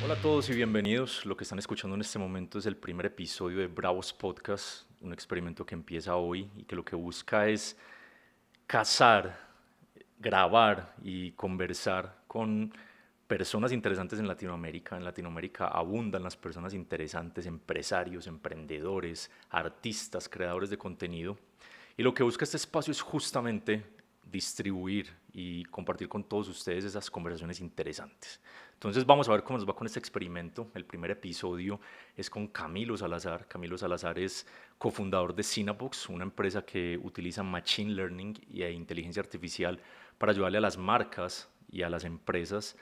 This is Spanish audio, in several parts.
Hola a todos y bienvenidos. Lo que están escuchando en este momento es el primer episodio de Bravos Podcast, un experimento que empieza hoy y que lo que busca es cazar, grabar y conversar con personas interesantes en Latinoamérica. En Latinoamérica abundan las personas interesantes, empresarios, emprendedores, artistas, creadores de contenido. Y lo que busca este espacio es justamente distribuir y compartir con todos ustedes esas conversaciones interesantes. Entonces vamos a ver cómo nos va con este experimento. El primer episodio es con Camilo Salazar. Camilo Salazar es cofundador de Cinnabooks, una empresa que utiliza Machine Learning e inteligencia artificial para ayudarle a las marcas y a las empresas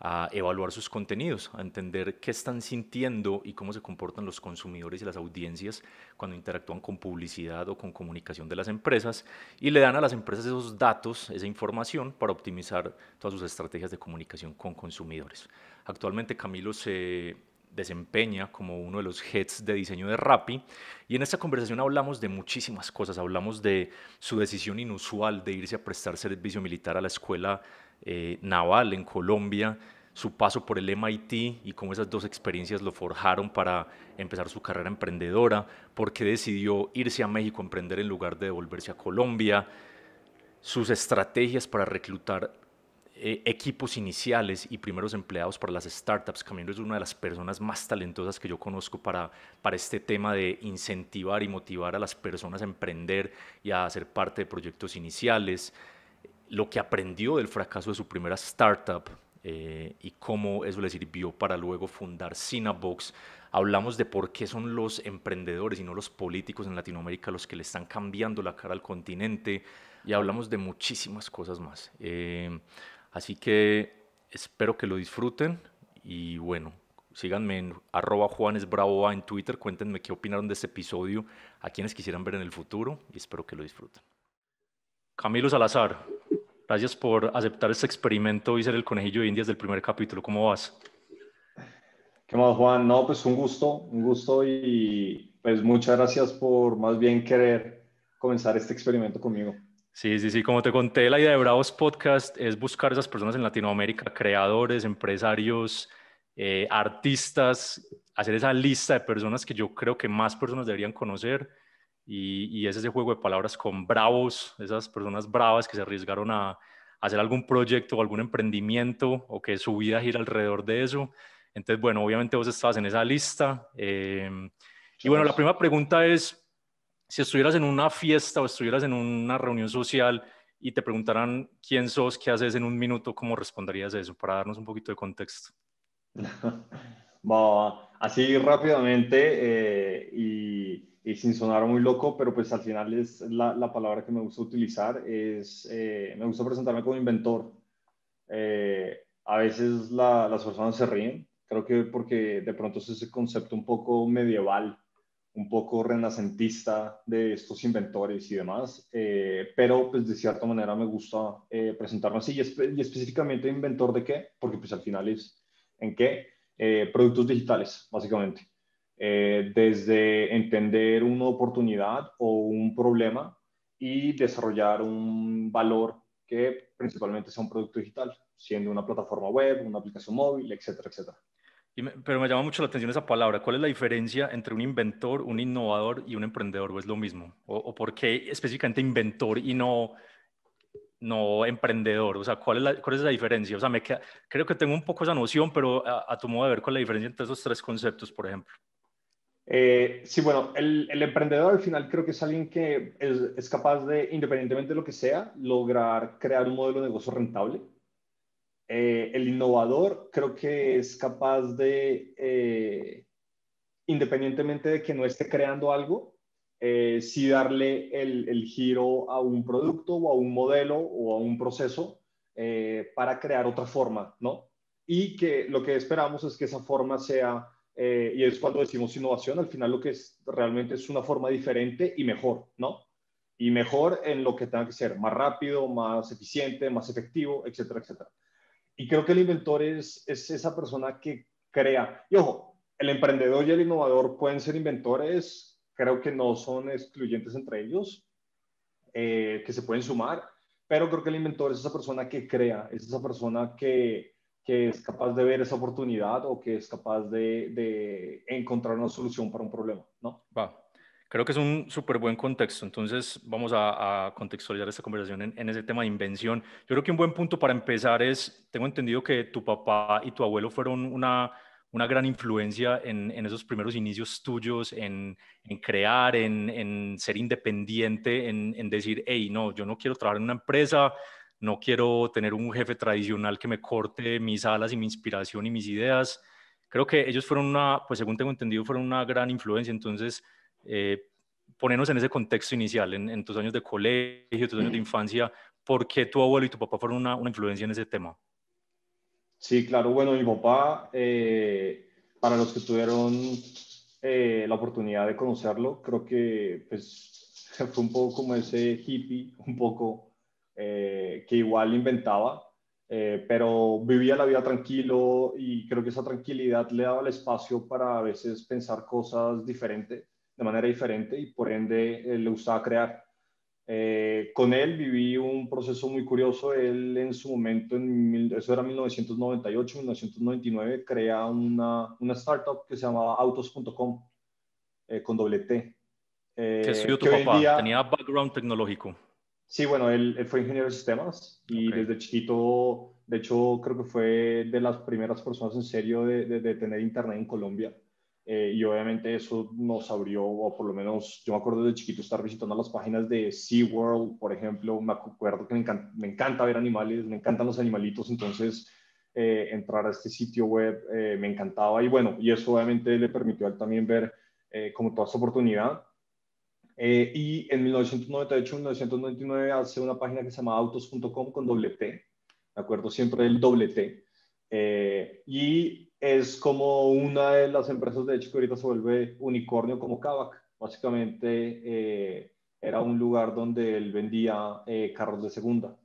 a evaluar sus contenidos, a entender qué están sintiendo y cómo se comportan los consumidores y las audiencias cuando interactúan con publicidad o con comunicación de las empresas y le dan a las empresas esos datos, esa información para optimizar todas sus estrategias de comunicación con consumidores. Actualmente Camilo se desempeña como uno de los heads de diseño de Rappi y en esta conversación hablamos de muchísimas cosas, hablamos de su decisión inusual de irse a prestar servicio militar a la escuela naval en Colombia, su paso por el MIT y cómo esas dos experiencias lo forjaron para empezar su carrera emprendedora, por qué decidió irse a México a emprender en lugar de devolverse a Colombia, sus estrategias para reclutar equipos iniciales y primeros empleados para las startups. Camilo es una de las personas más talentosas que yo conozco para este tema de incentivar y motivar a las personas a emprender y a hacer parte de proyectos iniciales, lo que aprendió del fracaso de su primera startup y cómo eso le sirvió para luego fundar Cinnabooks. Hablamos de por qué son los emprendedores y no los políticos en Latinoamérica los que le están cambiando la cara al continente y hablamos de muchísimas cosas más. Así que espero que lo disfruten y bueno, síganme en @JuanesBravoA en Twitter, cuéntenme qué opinaron de este episodio, a quienes quisieran ver en el futuro y espero que lo disfruten. Camilo Salazar, gracias por aceptar este experimento y ser el conejillo de Indias del primer capítulo. ¿Cómo vas? ¿Qué más, Juan? No, pues un gusto y pues muchas gracias por más bien querer comenzar este experimento conmigo. Sí, sí, sí, como te conté, la idea de Bravos Podcast es buscar esas personas en Latinoamérica, creadores, empresarios, artistas, hacer esa lista de personas que yo creo que más personas deberían conocer y es ese juego de palabras con bravos, esas personas bravas que se arriesgaron a hacer algún proyecto o algún emprendimiento o que su vida gira alrededor de eso. Entonces, bueno, obviamente vos estabas en esa lista. Y Muchas bueno, la gracias. primera pregunta es, si estuvieras en una fiesta o estuvieras en una reunión social y te preguntaran quién sos, qué haces en un minuto, ¿cómo responderías eso? Para darnos un poquito de contexto. Así rápidamente y sin sonar muy loco, pero pues al final es la palabra que me gusta utilizar, me gusta presentarme como inventor. A veces las personas se ríen, creo que porque de pronto es ese concepto un poco medieval, un poco renacentista de estos inventores y demás, pero pues de cierta manera me gusta presentarme así y específicamente inventor de qué, porque pues al final es en qué, productos digitales, básicamente. Desde entender una oportunidad o un problema y desarrollar un valor que principalmente sea un producto digital, siendo una plataforma web, una aplicación móvil, etcétera, etcétera. Pero me llama mucho la atención esa palabra. ¿Cuál es la diferencia entre un inventor, un innovador y un emprendedor? ¿O es lo mismo? ¿O por qué específicamente inventor y no emprendedor? O sea, ¿cuál es la diferencia? O sea, creo que tengo un poco esa noción, pero a tu modo de ver, ¿cuál es la diferencia entre esos tres conceptos, por ejemplo? Sí, bueno, el emprendedor al final creo que es alguien que es capaz de, independientemente de lo que sea, lograr crear un modelo de negocio rentable. El innovador creo que es capaz de, independientemente de que no esté creando algo, sí darle el giro a un producto o a un modelo o a un proceso para crear otra forma, ¿no? Y que lo que esperamos es que esa forma sea, y es cuando decimos innovación, al final lo que es realmente es una forma diferente y mejor, ¿no? Y mejor en lo que tenga que ser, más rápido, más eficiente, más efectivo, etcétera, etcétera. Y creo que el inventor es esa persona que crea. Y ojo, el emprendedor y el innovador pueden ser inventores, creo que no son excluyentes entre ellos, que se pueden sumar, pero creo que el inventor es esa persona que crea, es esa persona que que es capaz de ver esa oportunidad o que es capaz de encontrar una solución para un problema, ¿no? Va. Creo que es un súper buen contexto. Entonces, vamos a contextualizar esta conversación en ese tema de invención. Yo creo que un buen punto para empezar es, tengo entendido que tu papá y tu abuelo fueron una gran influencia en esos primeros inicios tuyos, en crear, en ser independiente, en decir, hey, no, yo no quiero trabajar en una empresa, no quiero tener un jefe tradicional que me corte mis alas y mi inspiración y mis ideas. Creo que ellos fueron pues según tengo entendido, fueron una gran influencia. Entonces, eh, ponernos en ese contexto inicial, en tus años de colegio, tus años de infancia, ¿por qué tu abuelo y tu papá fueron una influencia en ese tema? Sí, claro. Bueno, mi papá, para los que tuvieron la oportunidad de conocerlo, creo que pues, fue un poco como ese hippie, un poco que igual inventaba, pero vivía la vida tranquilo y creo que esa tranquilidad le daba el espacio para a veces pensar cosas diferentes, de manera diferente y por ende le gustaba crear. Con él viví un proceso muy curioso. Él en su momento, eso era 1998, 1999, crea una startup que se llamaba autos.com con doble T, ¿Qué estudió que tu hoy en papá? día, ¿Tenía background tecnológico? sí, bueno, él fue ingeniero de sistemas y Ok. desde chiquito, de hecho, creo que fue de las primeras personas en serio de tener internet en Colombia. Y obviamente eso nos abrió, o por lo menos yo me acuerdo de chiquito estar visitando las páginas de SeaWorld, por ejemplo. Me acuerdo que me encanta ver animales, me encantan los animalitos, entonces entrar a este sitio web me encantaba. Y bueno, y eso obviamente le permitió a él también ver como toda esta oportunidad. Y en 1998, 1999 hace una página que se llama autos.com con doble T. Me acuerdo siempre del doble T. Y es como una de las empresas, de hecho, que ahorita se vuelve unicornio como Kavak. Básicamente era un lugar donde él vendía carros de segunda.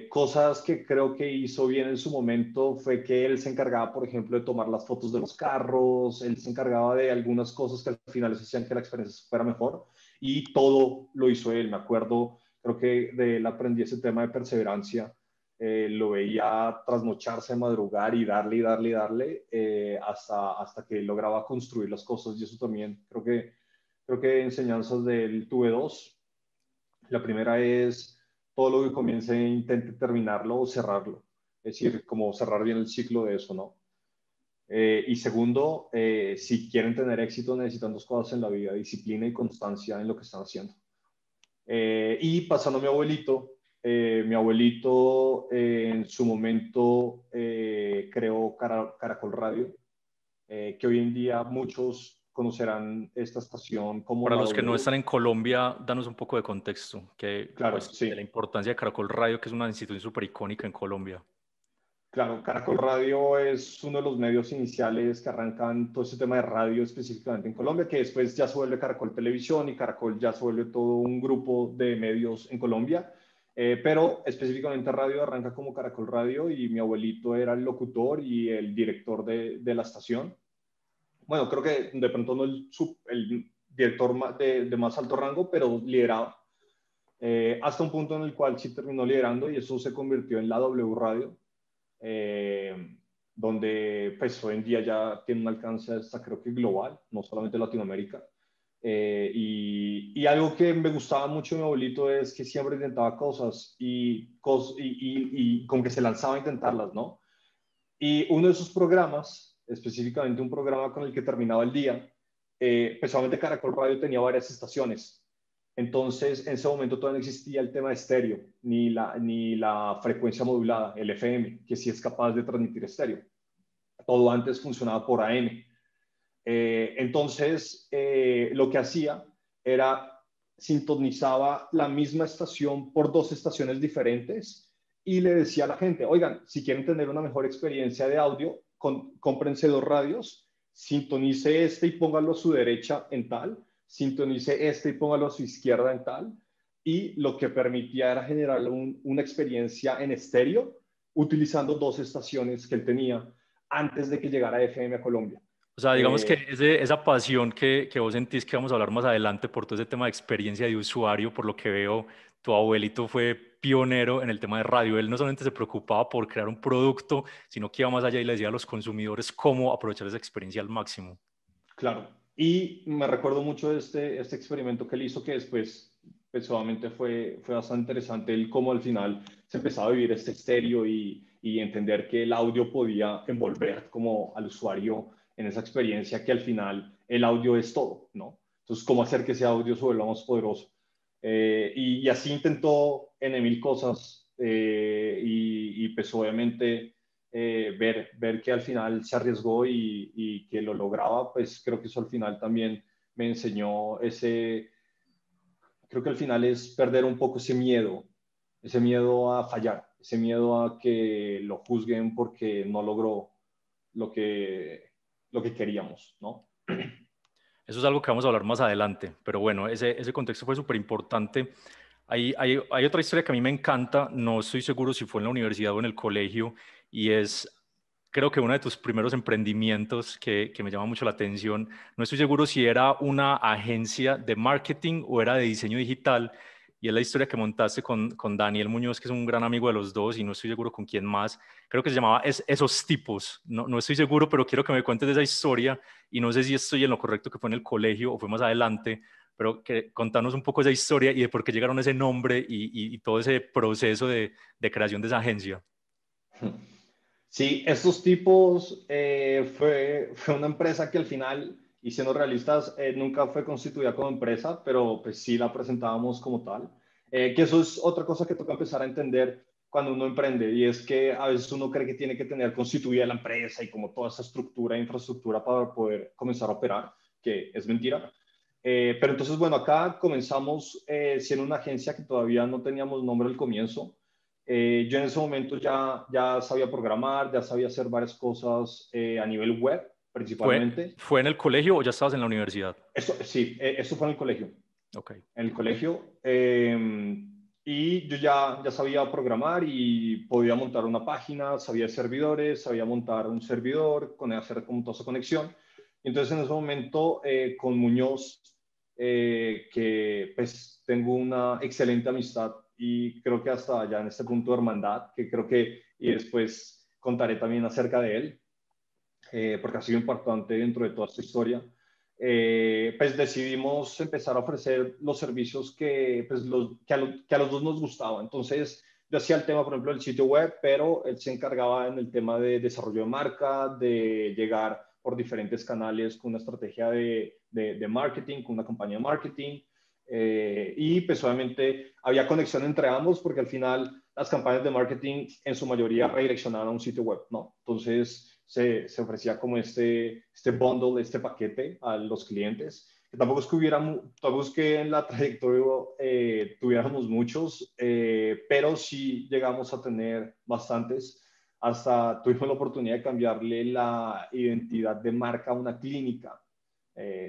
Cosas que creo que hizo bien en su momento fue que él se encargaba, por ejemplo, de tomar las fotos de los carros, él se encargaba de algunas cosas que al final hacían que la experiencia fuera mejor y todo lo hizo él. Me acuerdo, creo que de él aprendí ese tema de perseverancia. Lo veía trasnocharse, madrugar y darle y darle y darle hasta que lograba construir las cosas y eso también creo que enseñanzas de él tuve dos. La primera es todo lo que comience, intente terminarlo o cerrarlo. Es decir, como cerrar bien el ciclo de eso, ¿no? Y segundo, si quieren tener éxito, necesitan dos cosas en la vida, disciplina y constancia en lo que están haciendo. Y pasando a mi abuelito en su momento creó Caracol Radio, que hoy en día muchos conocerán esta estación como Para la los que no W. están en Colombia, danos un poco de contexto, que, Claro, pues, de la sí. importancia de Caracol Radio, que es una institución súper icónica en Colombia. Claro, Caracol Radio es uno de los medios iniciales que arrancan todo ese tema de radio específicamente en Colombia, que después ya se vuelve Caracol Televisión y Caracol ya se vuelve todo un grupo de medios en Colombia. Pero específicamente radio arranca como Caracol Radio y mi abuelito era el locutor y el director de la estación. Bueno, creo que de pronto no el director de más alto rango, pero lideraba. Hasta un punto en el cual sí terminó liderando y eso se convirtió en la W Radio, eh, donde pues hoy en día ya tiene un alcance hasta creo que global, no solamente Latinoamérica. Y algo que me gustaba mucho de mi abuelito es que siempre intentaba cosas y como que se lanzaba a intentarlas, ¿no? Y uno de esos programas, específicamente un programa con el que terminaba el día, pues solamente Caracol Radio tenía varias estaciones. Entonces, en ese momento todavía no existía el tema de estéreo, ni la frecuencia modulada, el FM, que sí es capaz de transmitir estéreo. Todo antes funcionaba por AM. Entonces, lo que hacía era sintonizaba la misma estación por dos estaciones diferentes y le decía a la gente, oigan, si quieren tener una mejor experiencia de audio, cómprense dos radios, sintonice este y póngalo a su derecha en tal, sintonice este y póngalo a su izquierda en tal, y lo que permitía era generar una experiencia en estéreo utilizando dos estaciones que él tenía antes de que llegara FM a Colombia. O sea, digamos que Eh, esa pasión que vos sentís que vamos a hablar más adelante por todo ese tema de experiencia de usuario, por lo que veo, tu abuelito fue pionero en el tema de radio. Él no solamente se preocupaba por crear un producto, sino que iba más allá y le decía a los consumidores cómo aprovechar esa experiencia al máximo. Claro. Y me recuerdo mucho de este experimento que él hizo, que después, pues, obviamente fue bastante interesante el cómo al final se empezaba a vivir este estéreo y entender que el audio podía envolver como al usuario en esa experiencia, que al final el audio es todo, ¿no? Entonces, cómo hacer que ese audio se vuelva más poderoso. Y así intentó en mil cosas y pues obviamente ver que al final se arriesgó y que lo lograba, pues creo que eso al final también me enseñó creo que al final es perder un poco ese miedo a fallar, ese miedo a que lo juzguen porque no logró lo que, lo que queríamos, ¿no? Eso es algo que vamos a hablar más adelante, pero bueno, ese contexto fue súper importante. Hay otra historia que a mí me encanta, no estoy seguro si fue en la universidad o en el colegio, y es, creo que uno de tus primeros emprendimientos que me llama mucho la atención. No estoy seguro si era una agencia de marketing o era de diseño digital, y es la historia que montaste con Daniel Muñoz, que es un gran amigo de los dos, y no estoy seguro con quién más. Creo que se llamaba Esos Tipos. No estoy seguro, pero quiero que me cuentes de esa historia, y no sé si estoy en lo correcto, que fue en el colegio o fue más adelante, pero contanos un poco esa historia y de por qué llegaron a ese nombre y todo ese proceso de creación de esa agencia. Sí, estos tipos fue una empresa que al final, y siendo realistas, nunca fue constituida como empresa, pero pues sí la presentábamos como tal. Que eso es otra cosa que toca empezar a entender cuando uno emprende, y es que a veces uno cree que tiene que tener constituida la empresa y como toda esa estructura e infraestructura para poder comenzar a operar, que es mentira. Pero entonces, bueno, acá comenzamos siendo una agencia que todavía no teníamos nombre al comienzo. Yo en ese momento ya sabía programar, ya sabía hacer varias cosas a nivel web, principalmente. ¿Fue en el colegio o ya estabas en la universidad? Eso, sí, eso fue en el colegio. Ok. En el colegio. Y yo ya sabía programar y podía montar una página, sabía servidores, sabía montar un servidor, hacer como toda esa conexión. Y entonces en ese momento con Muñoz, que pues tengo una excelente amistad y creo que hasta ya en este punto de hermandad, que creo que, y después contaré también acerca de él, porque ha sido importante dentro de toda esta historia, pues decidimos empezar a ofrecer los servicios que a los dos nos gustaban. Entonces, yo hacía el tema, por ejemplo, del sitio web, pero él se encargaba en el tema de desarrollo de marca, de llegar por diferentes canales con una estrategia de marketing, con una campaña de marketing. Y pues obviamente había conexión entre ambos porque al final las campañas de marketing en su mayoría redireccionaban a un sitio web, ¿no? Entonces se ofrecía como este bundle, este paquete a los clientes. Que tampoco es que tampoco es que en la trayectoria tuviéramos muchos, pero sí llegamos a tener bastantes. Hasta tuvimos la oportunidad de cambiarle la identidad de marca a una clínica,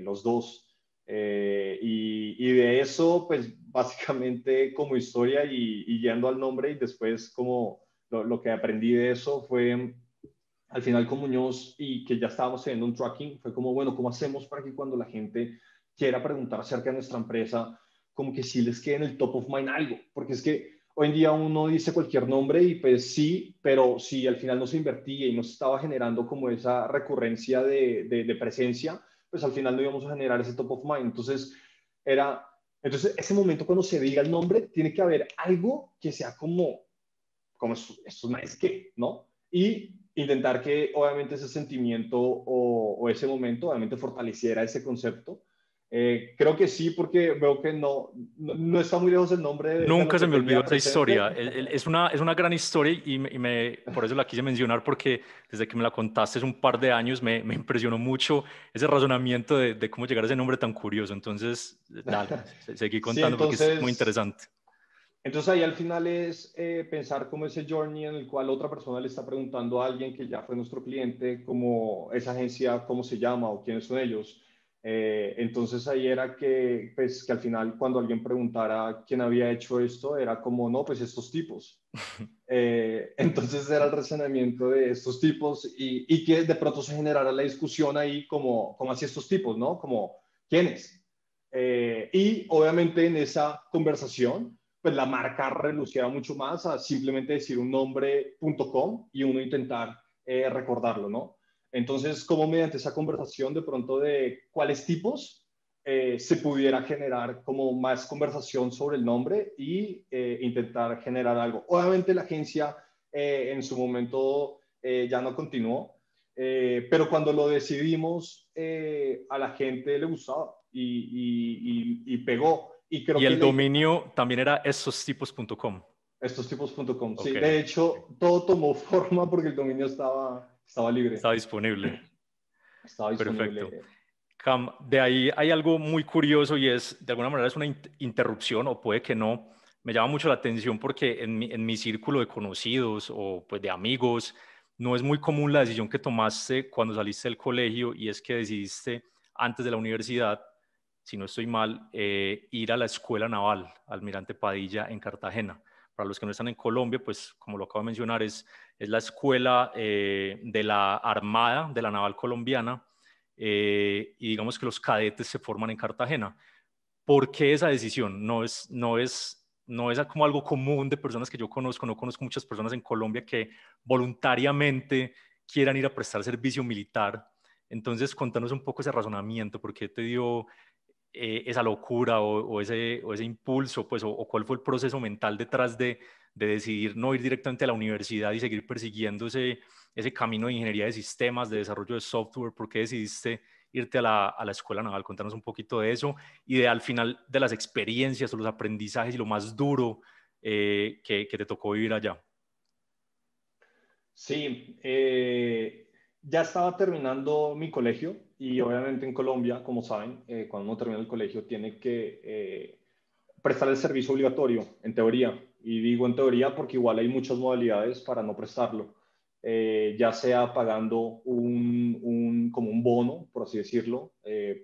los dos. Y de eso, pues básicamente como historia y yendo al nombre y después como lo que aprendí de eso fue al final con Muñoz y que ya estábamos teniendo un tracking, fue como, bueno, ¿cómo hacemos para que cuando la gente quiera preguntar acerca de nuestra empresa, como que sí les quede en el top of mind algo? Porque es que hoy en día uno dice cualquier nombre y pues sí, pero si al final no se invertía y no se estaba generando como esa recurrencia de presencia, pues al final no íbamos a generar ese top of mind. Entonces ese momento cuando se diga el nombre, tiene que haber algo que sea como estos maes que, ¿no? Y intentar que obviamente ese sentimiento o ese momento obviamente fortaleciera ese concepto. Creo que sí, porque veo que no está muy lejos el nombre de lo Nunca que se me olvidó tenía esa historia. presente. Es una gran historia por eso la quise mencionar, porque desde que me la contaste hace un par de años me impresionó mucho ese razonamiento de cómo llegar a ese nombre tan curioso. Entonces, dale, seguí Sí, contando porque es muy entonces interesante. ahí al final es pensar como ese journey en el cual otra persona le está preguntando a alguien que ya fue nuestro cliente, como esa agencia, cómo se llama o quiénes son ellos. Entonces ahí era pues, que al final cuando alguien preguntara quién había hecho esto, era como, no, pues estos tipos. Entonces era el razonamiento de estos tipos y que de pronto se generara la discusión ahí como así estos tipos, ¿no? Como, ¿quiénes? Y obviamente en esa conversación pues la marca reluciera mucho más a simplemente decir un nombre.com y uno intentar recordarlo, ¿no? Entonces, como mediante esa conversación de pronto de cuáles tipos se pudiera generar como más conversación sobre el nombre y intentar generar algo. Obviamente la agencia en su momento ya no continuó, pero cuando lo decidimos a la gente le gustaba y pegó. Y creo Y que el la idea, dominio también era esostipos.com. estostipos.com, sí, Ok, de hecho todo tomó forma porque el dominio estaba libre, está disponible. estaba Perfecto. disponible. Cam, de ahí hay algo muy curioso y es, de alguna manera es una interrupción o puede que no. Me llama mucho la atención porque en mi círculo de conocidos o pues de amigos no es muy común la decisión que tomaste cuando saliste del colegio y es que decidiste antes de la universidad, si no estoy mal, ir a la Escuela Naval Almirante Padilla en Cartagena. Para los que no están en Colombia, pues como lo acabo de mencionar, es la escuela de la Armada, de la Naval Colombiana, y digamos que los cadetes se forman en Cartagena. ¿Por qué esa decisión? No es como algo común de personas que yo conozco, no conozco muchas personas en Colombia que voluntariamente quieran ir a prestar servicio militar. Entonces, contanos un poco ese razonamiento, ¿por qué te dio esa locura o ese impulso, pues, o cuál fue el proceso mental detrás de decidir no ir directamente a la universidad y seguir persiguiendo ese camino de ingeniería de sistemas, de desarrollo de software? ¿Por qué decidiste irte a la escuela naval? Contanos un poquito de eso y de al final de las experiencias o los aprendizajes y lo más duro que te tocó vivir allá. Sí, ya estaba terminando mi colegio y obviamente en Colombia, como saben, cuando uno termina el colegio tiene que prestar el servicio obligatorio, en teoría. Y digo en teoría porque igual hay muchas modalidades para no prestarlo. Ya sea pagando como un bono, por así decirlo,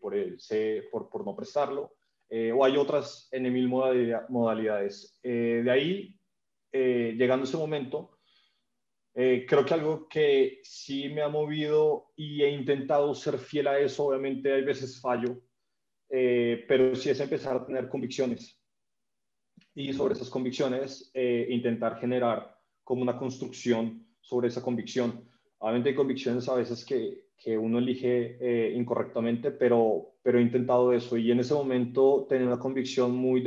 por no prestarlo, o hay otras en mil modalidades. De ahí, llegando a ese momento, creo que algo que sí me ha movido y he intentado ser fiel a eso, obviamente hay veces fallo, pero sí es empezar a tener convicciones y sobre esas convicciones intentar generar como una construcción sobre esa convicción. Obviamente hay convicciones a veces que uno elige incorrectamente, pero he intentado eso y en ese momento tenía una convicción muy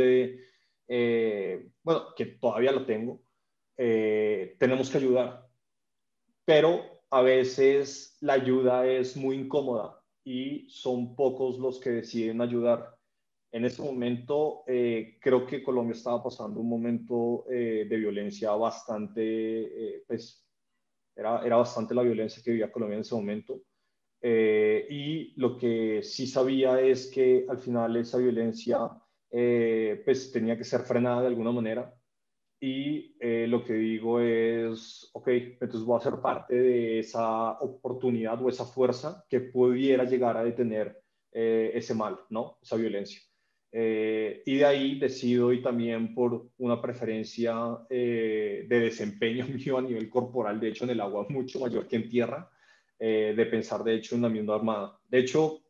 bueno, que todavía la tengo, tenemos que ayudar, pero a veces la ayuda es muy incómoda y son pocos los que deciden ayudar. En ese momento, creo que Colombia estaba pasando un momento de violencia bastante, pues era bastante la violencia que vivía Colombia en ese momento. Y lo que sí sabía es que al final esa violencia pues tenía que ser frenada de alguna manera y lo que digo es, ok, entonces voy a ser parte de esa oportunidad o esa fuerza que pudiera llegar a detener ese mal, ¿no? Esa violencia. Y de ahí decido, y también por una preferencia de desempeño mío a nivel corporal, de hecho en el agua mucho mayor que en tierra, de pensar de hecho en la misma armada. De hecho,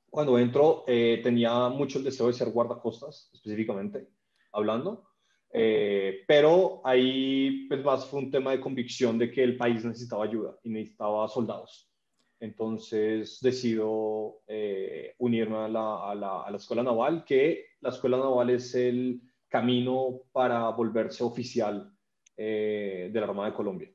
cuando entro tenía mucho el deseo de ser guardacostas, específicamente hablando, pero ahí pues más fue un tema de convicción de que el país necesitaba ayuda y necesitaba soldados. Entonces decido unirme a la Escuela Naval, que la Escuela Naval es el camino para volverse oficial de la Armada de Colombia.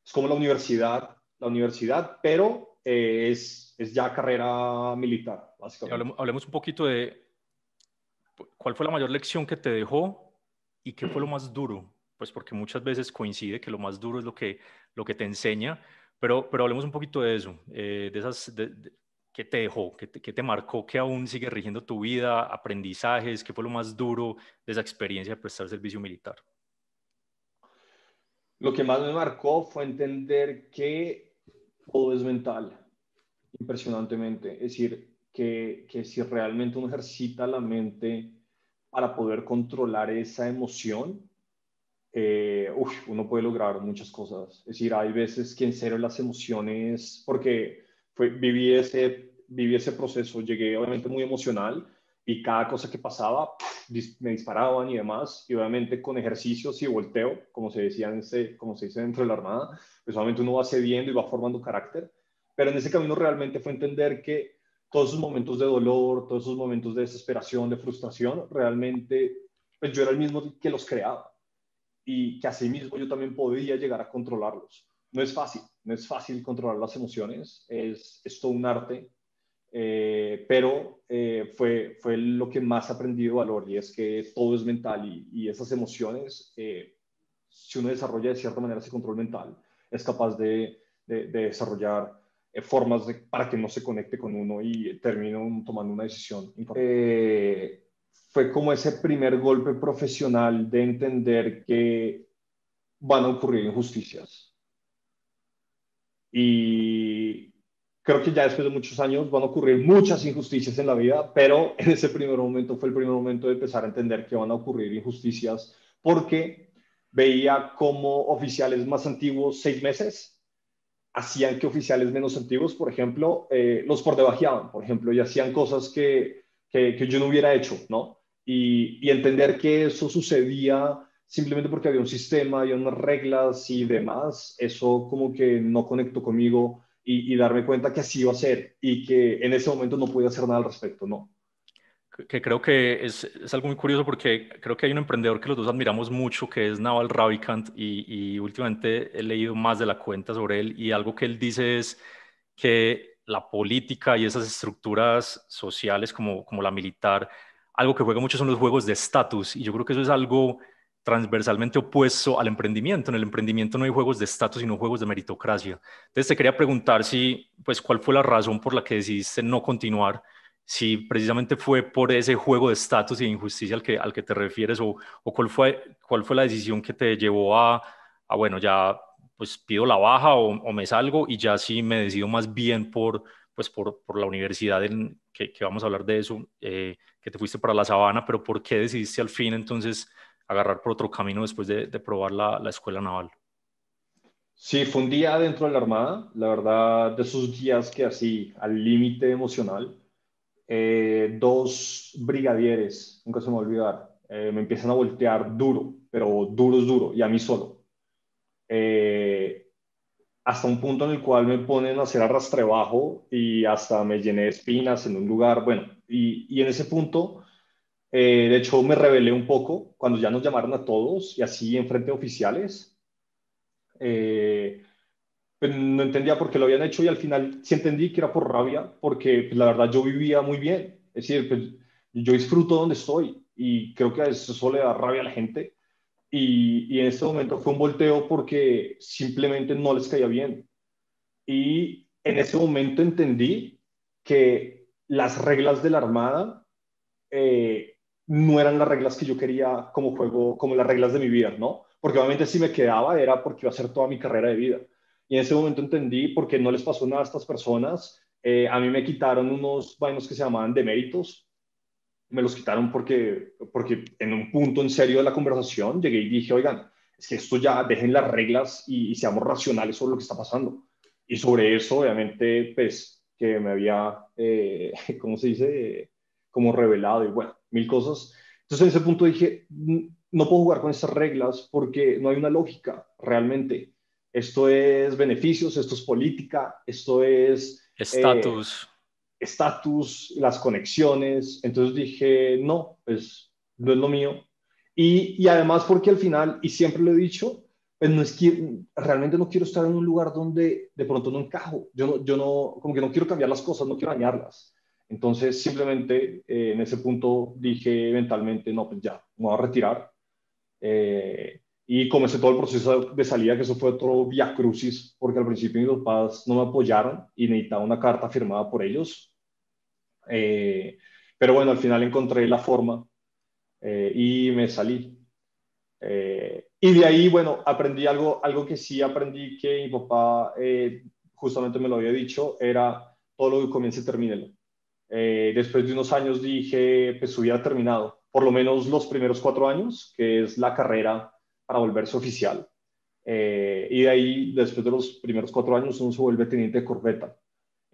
Es como la universidad, pero es ya carrera militar, básicamente. Hablemos un poquito de cuál fue la mayor lección que te dejó y qué fue lo más duro. Pues porque muchas veces coincide que lo más duro es lo que te enseña, pero hablemos un poquito de eso, de esas, qué te dejó, qué te marcó, qué aún sigue rigiendo tu vida, aprendizajes, qué fue lo más duro de esa experiencia de prestar servicio militar. Lo que más me marcó fue entender que todo es mental, impresionantemente. Es decir, que si realmente uno ejercita la mente para poder controlar esa emoción, uno puede lograr muchas cosas. Es decir, hay veces que en serio las emociones, porque viví ese proceso, llegué obviamente muy emocional y cada cosa que pasaba me disparaban y demás, y obviamente con ejercicios y volteo, como se decía como se dice dentro de la Armada, pues obviamente uno va cediendo y va formando carácter, pero en ese camino realmente fue entender que todos esos momentos de dolor, todos esos momentos de desesperación, de frustración, realmente pues yo era el mismo que los creaba y que así mismo yo también podía llegar a controlarlos. No es fácil controlar las emociones, es todo un arte, pero fue lo que más aprendí de valor y es que todo es mental y esas emociones, si uno desarrolla de cierta manera ese control mental, es capaz de desarrollar para que no se conecte con uno y termine tomando una decisión incorrecta. Fue como ese primer golpe profesional de entender que van a ocurrir injusticias. Y creo que ya después de muchos años van a ocurrir muchas injusticias en la vida, pero en ese primer momento fue el primer momento de empezar a entender que van a ocurrir injusticias porque veía como oficiales más antiguos, 6 meses, hacían que oficiales menos antiguos, por ejemplo, los por debajeaban, por ejemplo, y hacían cosas que yo no hubiera hecho, ¿no? Y entender que eso sucedía simplemente porque había un sistema, había unas reglas y demás, eso como que no conectó conmigo y darme cuenta que así iba a ser y que en ese momento no podía hacer nada al respecto, ¿no? Que creo que es algo muy curioso porque creo que hay un emprendedor que los dos admiramos mucho, que es Naval Ravikant, y últimamente he leído más de la cuenta sobre él, y algo que él dice es que la política y esas estructuras sociales como la militar, algo que juega mucho son los juegos de estatus, y yo creo que eso es algo transversalmente opuesto al emprendimiento. En el emprendimiento no hay juegos de estatus, sino juegos de meritocracia. Entonces te quería preguntar si, pues, ¿cuál fue la razón por la que decidiste no continuar? Si precisamente fue por ese juego de estatus y de injusticia al que te refieres, o cuál fue la decisión que te llevó bueno, ya pues pido la baja o me salgo y ya sí me decido más bien por la universidad que vamos a hablar de eso, que te fuiste para la Sabana, pero ¿por qué decidiste al fin entonces agarrar por otro camino después de probar la escuela naval? Sí, fue un día dentro de la Armada, la verdad, de esos días que así, al límite emocional, dos brigadieres, nunca se me va a olvidar, me empiezan a voltear duro, pero duro es duro, y a mí solo. Eh, Hasta un punto en el cual me ponen a hacer arrastrebajo y hasta me llené de espinas en un lugar, bueno, y en ese punto, de hecho, me rebelé un poco cuando ya nos llamaron a todos y así en frente de oficiales. Eh, pues no entendía por qué lo habían hecho y al final sí entendí que era por rabia, porque pues, la verdad yo vivía muy bien. Es decir, pues, yo disfruto donde estoy y creo que a veces eso le da rabia a la gente. Y en este momento fue un volteo porque simplemente no les caía bien. Y en ese momento entendí que las reglas de la Armada no eran las reglas que yo quería como juego, como las reglas de mi vida, ¿no? Porque obviamente si me quedaba era porque iba a ser toda mi carrera de vida. Y en ese momento entendí por qué no les pasó nada a estas personas. A mí me quitaron unos vainos que se llamaban deméritos. Me los quitaron porque en un punto en serio de la conversación llegué y dije, oigan, es que esto ya dejen las reglas y seamos racionales sobre lo que está pasando. Y sobre eso, obviamente, pues, que me había, ¿cómo se dice? Como revelado y bueno, mil cosas. Entonces, en ese punto dije, no puedo jugar con estas reglas porque no hay una lógica realmente. Esto es beneficios, esto es política, esto es Estatus. estatus, las conexiones. Entonces dije, no, pues no es lo mío. Y además porque al final, y siempre lo he dicho, pues no es que realmente no quiero estar en un lugar donde de pronto no encajo. Yo no, como que no quiero cambiar las cosas, no quiero dañarlas. Entonces simplemente en ese punto dije mentalmente, no, pues ya, me voy a retirar. Y comencé todo el proceso de salida, que eso fue otro vía crucis, porque al principio mis papás no me apoyaron y necesitaba una carta firmada por ellos. Eh, pero bueno, al final encontré la forma y me salí. Y de ahí, bueno, aprendí algo que sí aprendí que mi papá justamente me lo había dicho, era todo lo que comience, termínelo. Después de unos años dije, pues hubiera terminado, por lo menos los primeros 4 años, que es la carrera para volverse oficial. Y de ahí, después de los primeros 4 años, uno se vuelve teniente de corbeta.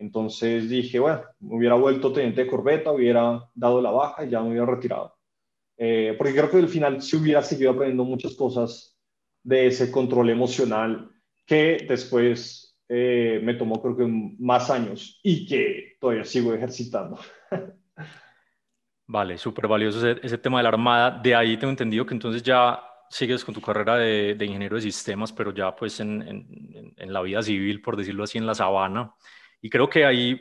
Entonces dije, bueno, me hubiera vuelto teniente de corbeta, hubiera dado la baja y ya me hubiera retirado. Porque creo que al final sí hubiera seguido aprendiendo muchas cosas de ese control emocional que después me tomó creo que más años y que todavía sigo ejercitando. Vale, súper valioso ese tema de la Armada. De ahí tengo entendido que entonces ya sigues con tu carrera de ingeniero de sistemas, pero ya pues en la vida civil, por decirlo así, en la sabana. Y creo que ahí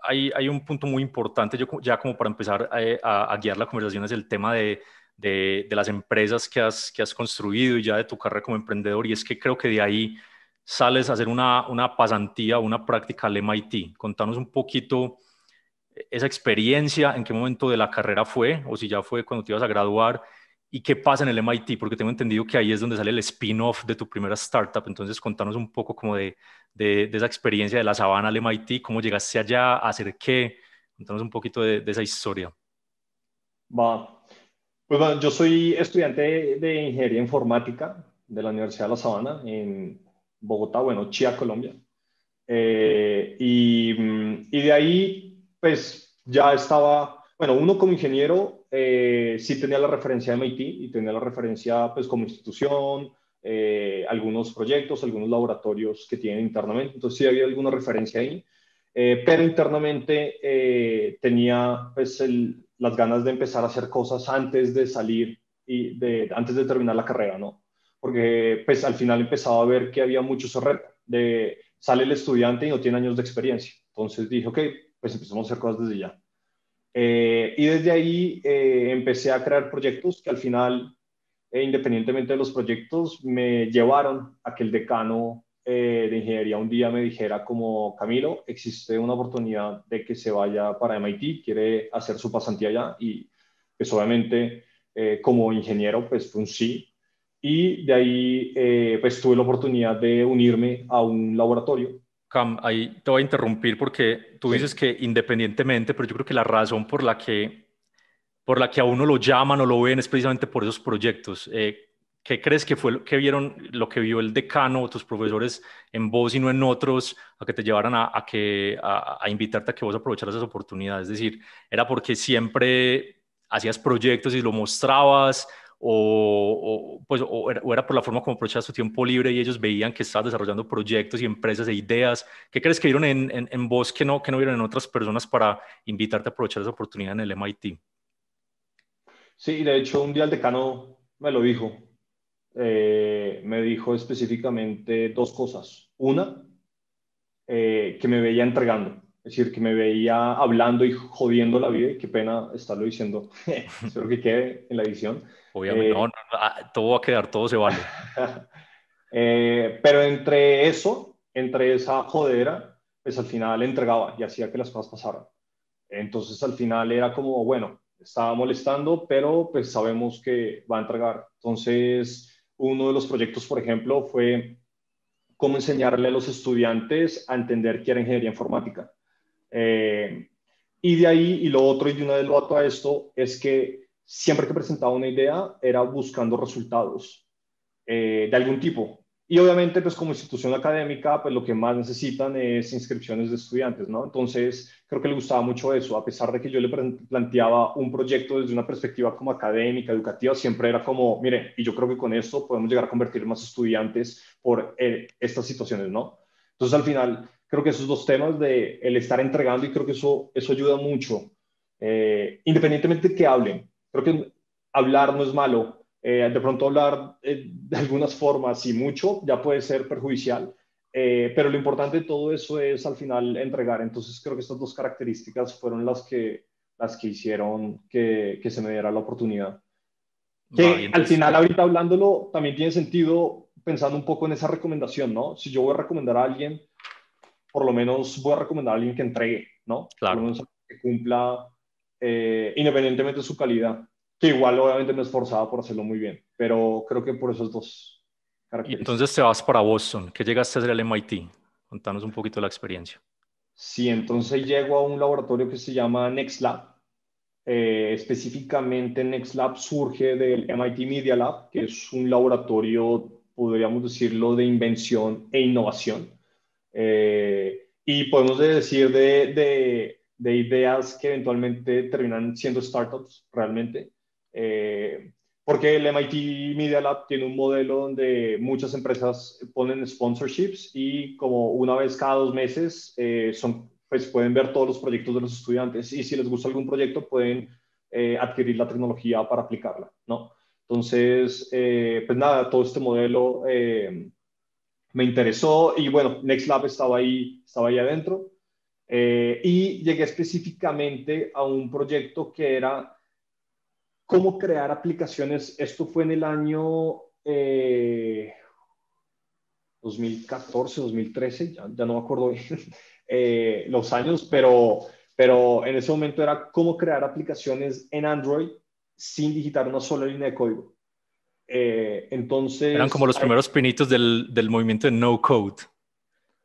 hay un punto muy importante, ya como para empezar a guiar la conversación, es el tema de las empresas que has construido y ya de tu carrera como emprendedor. Y es que creo que de ahí sales a hacer una pasantía, una práctica al MIT. Contanos un poquito esa experiencia, en qué momento de la carrera fue, o si ya fue cuando te ibas a graduar, y qué pasa en el MIT, porque tengo entendido que ahí es donde sale el spin-off de tu primera startup. Entonces, contanos un poco como de esa experiencia de la sabana al MIT, cómo llegaste allá, a hacer qué, contanos un poquito de esa historia. Va. Pues bueno, yo soy estudiante de ingeniería informática de la Universidad de La Sabana en Bogotá, bueno, Chía, Colombia. Y de ahí, pues ya estaba, bueno, uno como ingeniero sí tenía la referencia de MIT y tenía la referencia pues como institución, algunos proyectos, algunos laboratorios que tienen internamente, entonces sí había alguna referencia ahí, pero internamente tenía pues las ganas de empezar a hacer cosas antes de salir antes de terminar la carrera, ¿no? Porque pues al final empezaba a ver que había muchos retos de sale el estudiante y no tiene años de experiencia. Entonces dije, ok, pues empezamos a hacer cosas desde ya. Y desde ahí empecé a crear proyectos que al final, independientemente de los proyectos, me llevaron a que el decano de ingeniería un día me dijera como, Camilo, existe una oportunidad de que se vaya para MIT, quiere hacer su pasantía allá y pues obviamente como ingeniero pues fue un sí. Y de ahí pues tuve la oportunidad de unirme a un laboratorio. Cam, ahí te voy a interrumpir porque tú dices Sí. que independientemente, pero yo creo que la razón por la que a uno lo llaman o lo ven es precisamente por esos proyectos. ¿Qué crees que fue lo que vieron, lo que vio el decano o tus profesores en vos y no en otros, a que te llevaran a invitarte a que vos aprovecharas esas oportunidades? Es decir, ¿era porque siempre hacías proyectos y lo mostrabas? ¿O era por la forma como aprovechabas tu tiempo libre y ellos veían que estabas desarrollando proyectos y empresas e ideas? ¿Qué crees que vieron en vos que no vieron en otras personas para invitarte a aprovechar esa oportunidad en el MIT? Sí, de hecho, un día el decano me lo dijo. Me dijo específicamente dos cosas. Una, que me veía entregando, es decir, que me veía hablando y jodiendo la vida, y qué pena estarlo diciendo, espero que quede en la edición. Obviamente, no, Eh, no, todo va a quedar, todo se vale. pero entre eso, entre esa jodera, pues al final entregaba y hacía que las cosas pasaran. Entonces al final era como, bueno, estaba molestando, pero pues sabemos que va a entregar. Entonces, uno de los proyectos, por ejemplo, fue cómo enseñarle a los estudiantes a entender qué era ingeniería informática. Eh, y de ahí, y lo otro, y de una vez lo ato a esto, es que siempre que presentaba una idea era buscando resultados de algún tipo. Y obviamente, pues como institución académica, pues lo que más necesitan es inscripciones de estudiantes, ¿no? Entonces, creo que le gustaba mucho eso, a pesar de que yo le planteaba un proyecto desde una perspectiva como académica, educativa, siempre era como, mire, y yo creo que con esto podemos llegar a convertir más estudiantes por estas situaciones, ¿no? Entonces, al final, creo que esos dos temas de el estar entregando, y creo que eso ayuda mucho, independientemente de que hablen. Creo que hablar no es malo, de pronto hablar de algunas formas y mucho ya puede ser perjudicial, pero lo importante de todo eso es al final entregar. Entonces creo que estas dos características fueron las que hicieron que se me diera la oportunidad. Va, y Que al entonces, final ahorita hablándolo también tiene sentido pensando un poco en esa recomendación, ¿no? Si yo voy a recomendar a alguien, por lo menos voy a recomendar a alguien que entregue, ¿no? Por lo claro. menos que cumpla independientemente de su calidad, que igual obviamente me esforzaba por hacerlo muy bien, pero creo que por esas dos Y entonces características. te vas para Boston. ¿Qué llegaste a hacer al MIT? Contanos un poquito de la experiencia. Sí, entonces llego a un laboratorio que se llama NextLab. Específicamente NextLab surge del MIT Media Lab, que es un laboratorio, podríamos decirlo, de invención e innovación. y podemos decir de ideas que eventualmente terminan siendo startups realmente. Eh, Porque el MIT Media Lab tiene un modelo donde muchas empresas ponen sponsorships y como una vez cada 2 meses pues pueden ver todos los proyectos de los estudiantes y si les gusta algún proyecto pueden adquirir la tecnología para aplicarla, ¿no? Entonces, pues nada, todo este modelo me interesó y bueno, NextLab estaba ahí adentro y llegué específicamente a un proyecto que era cómo crear aplicaciones. Esto fue en el año 2014, 2013, ya no me acuerdo bien los años, pero en ese momento era cómo crear aplicaciones en Android sin digitar una sola línea de código. Eran como Entonces, los primeros pinitos del movimiento de no code.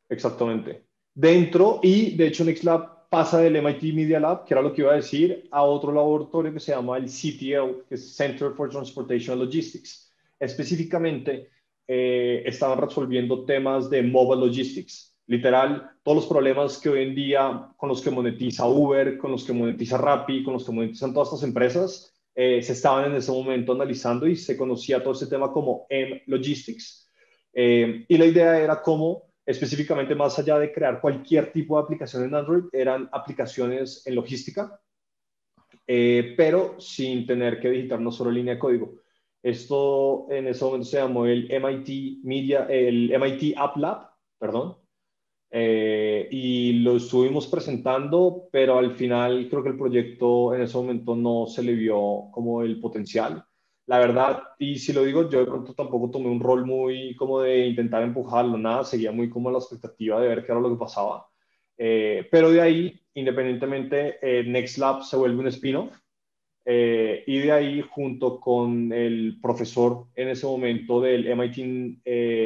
exactamente. Dentro, y de hecho NextLab pasa del MIT Media Lab, que era lo que iba a decir, a otro laboratorio que se llama el CTL, que es Center for Transportation and Logistics. Específicamente, estaban resolviendo temas de mobile logistics. Literal, todos los problemas que hoy en día con los que monetiza Uber, con los que monetiza Rappi, con los que monetizan todas estas empresas, se estaban en ese momento analizando y se conocía todo este tema como M-Logistics. Y la idea era cómo específicamente más allá de crear cualquier tipo de aplicación en Android, eran aplicaciones en logística, pero sin tener que digitar una sola línea de código. Esto en ese momento se llamó el MIT App Lab, perdón, y lo estuvimos presentando, pero al final creo que el proyecto en ese momento no se le vio como el potencial. La verdad, y si lo digo, yo de pronto tampoco tomé un rol muy como de intentar empujarlo, nada, seguía muy como a la expectativa de ver qué era lo que pasaba. Pero de ahí, independientemente, NextLab se vuelve un spin-off y de ahí, junto con el profesor en ese momento del MIT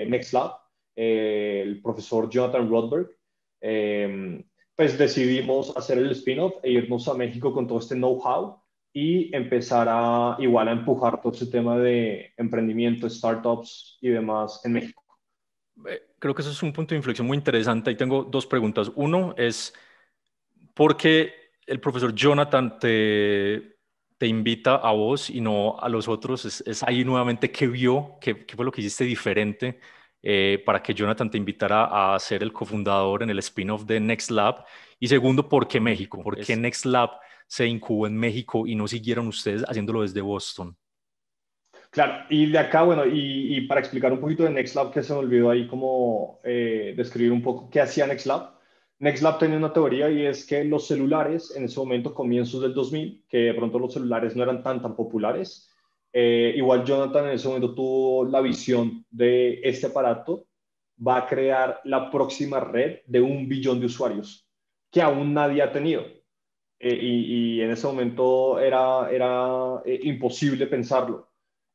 Next Lab, el profesor Jonathan Rothberg, pues decidimos hacer el spin-off e irnos a México con todo este know-how y empezar a igual a empujar todo ese tema de emprendimiento, startups y demás en México. Creo que eso es un punto de inflexión muy interesante. Ahí tengo dos preguntas. Uno es, ¿por qué el profesor Jonathan te invita a vos y no a los otros? Es ahí nuevamente que vio, qué fue lo que hiciste diferente para que Jonathan te invitara a ser el cofundador en el spin-off de Next Lab. Y segundo, ¿por qué México? ¿Por qué Next Lab se incubó en México y no siguieron ustedes haciéndolo desde Boston? Claro, y de acá, bueno, y para explicar un poquito de NextLab, que se me olvidó ahí como describir un poco qué hacía NextLab. NextLab tenía una teoría y es que los celulares, en ese momento, comienzos del 2000, que de pronto los celulares no eran tan populares, igual Jonathan en ese momento tuvo la visión de este aparato va a crear la próxima red de 1 billón de usuarios, que aún nadie ha tenido. Y en ese momento era imposible pensarlo.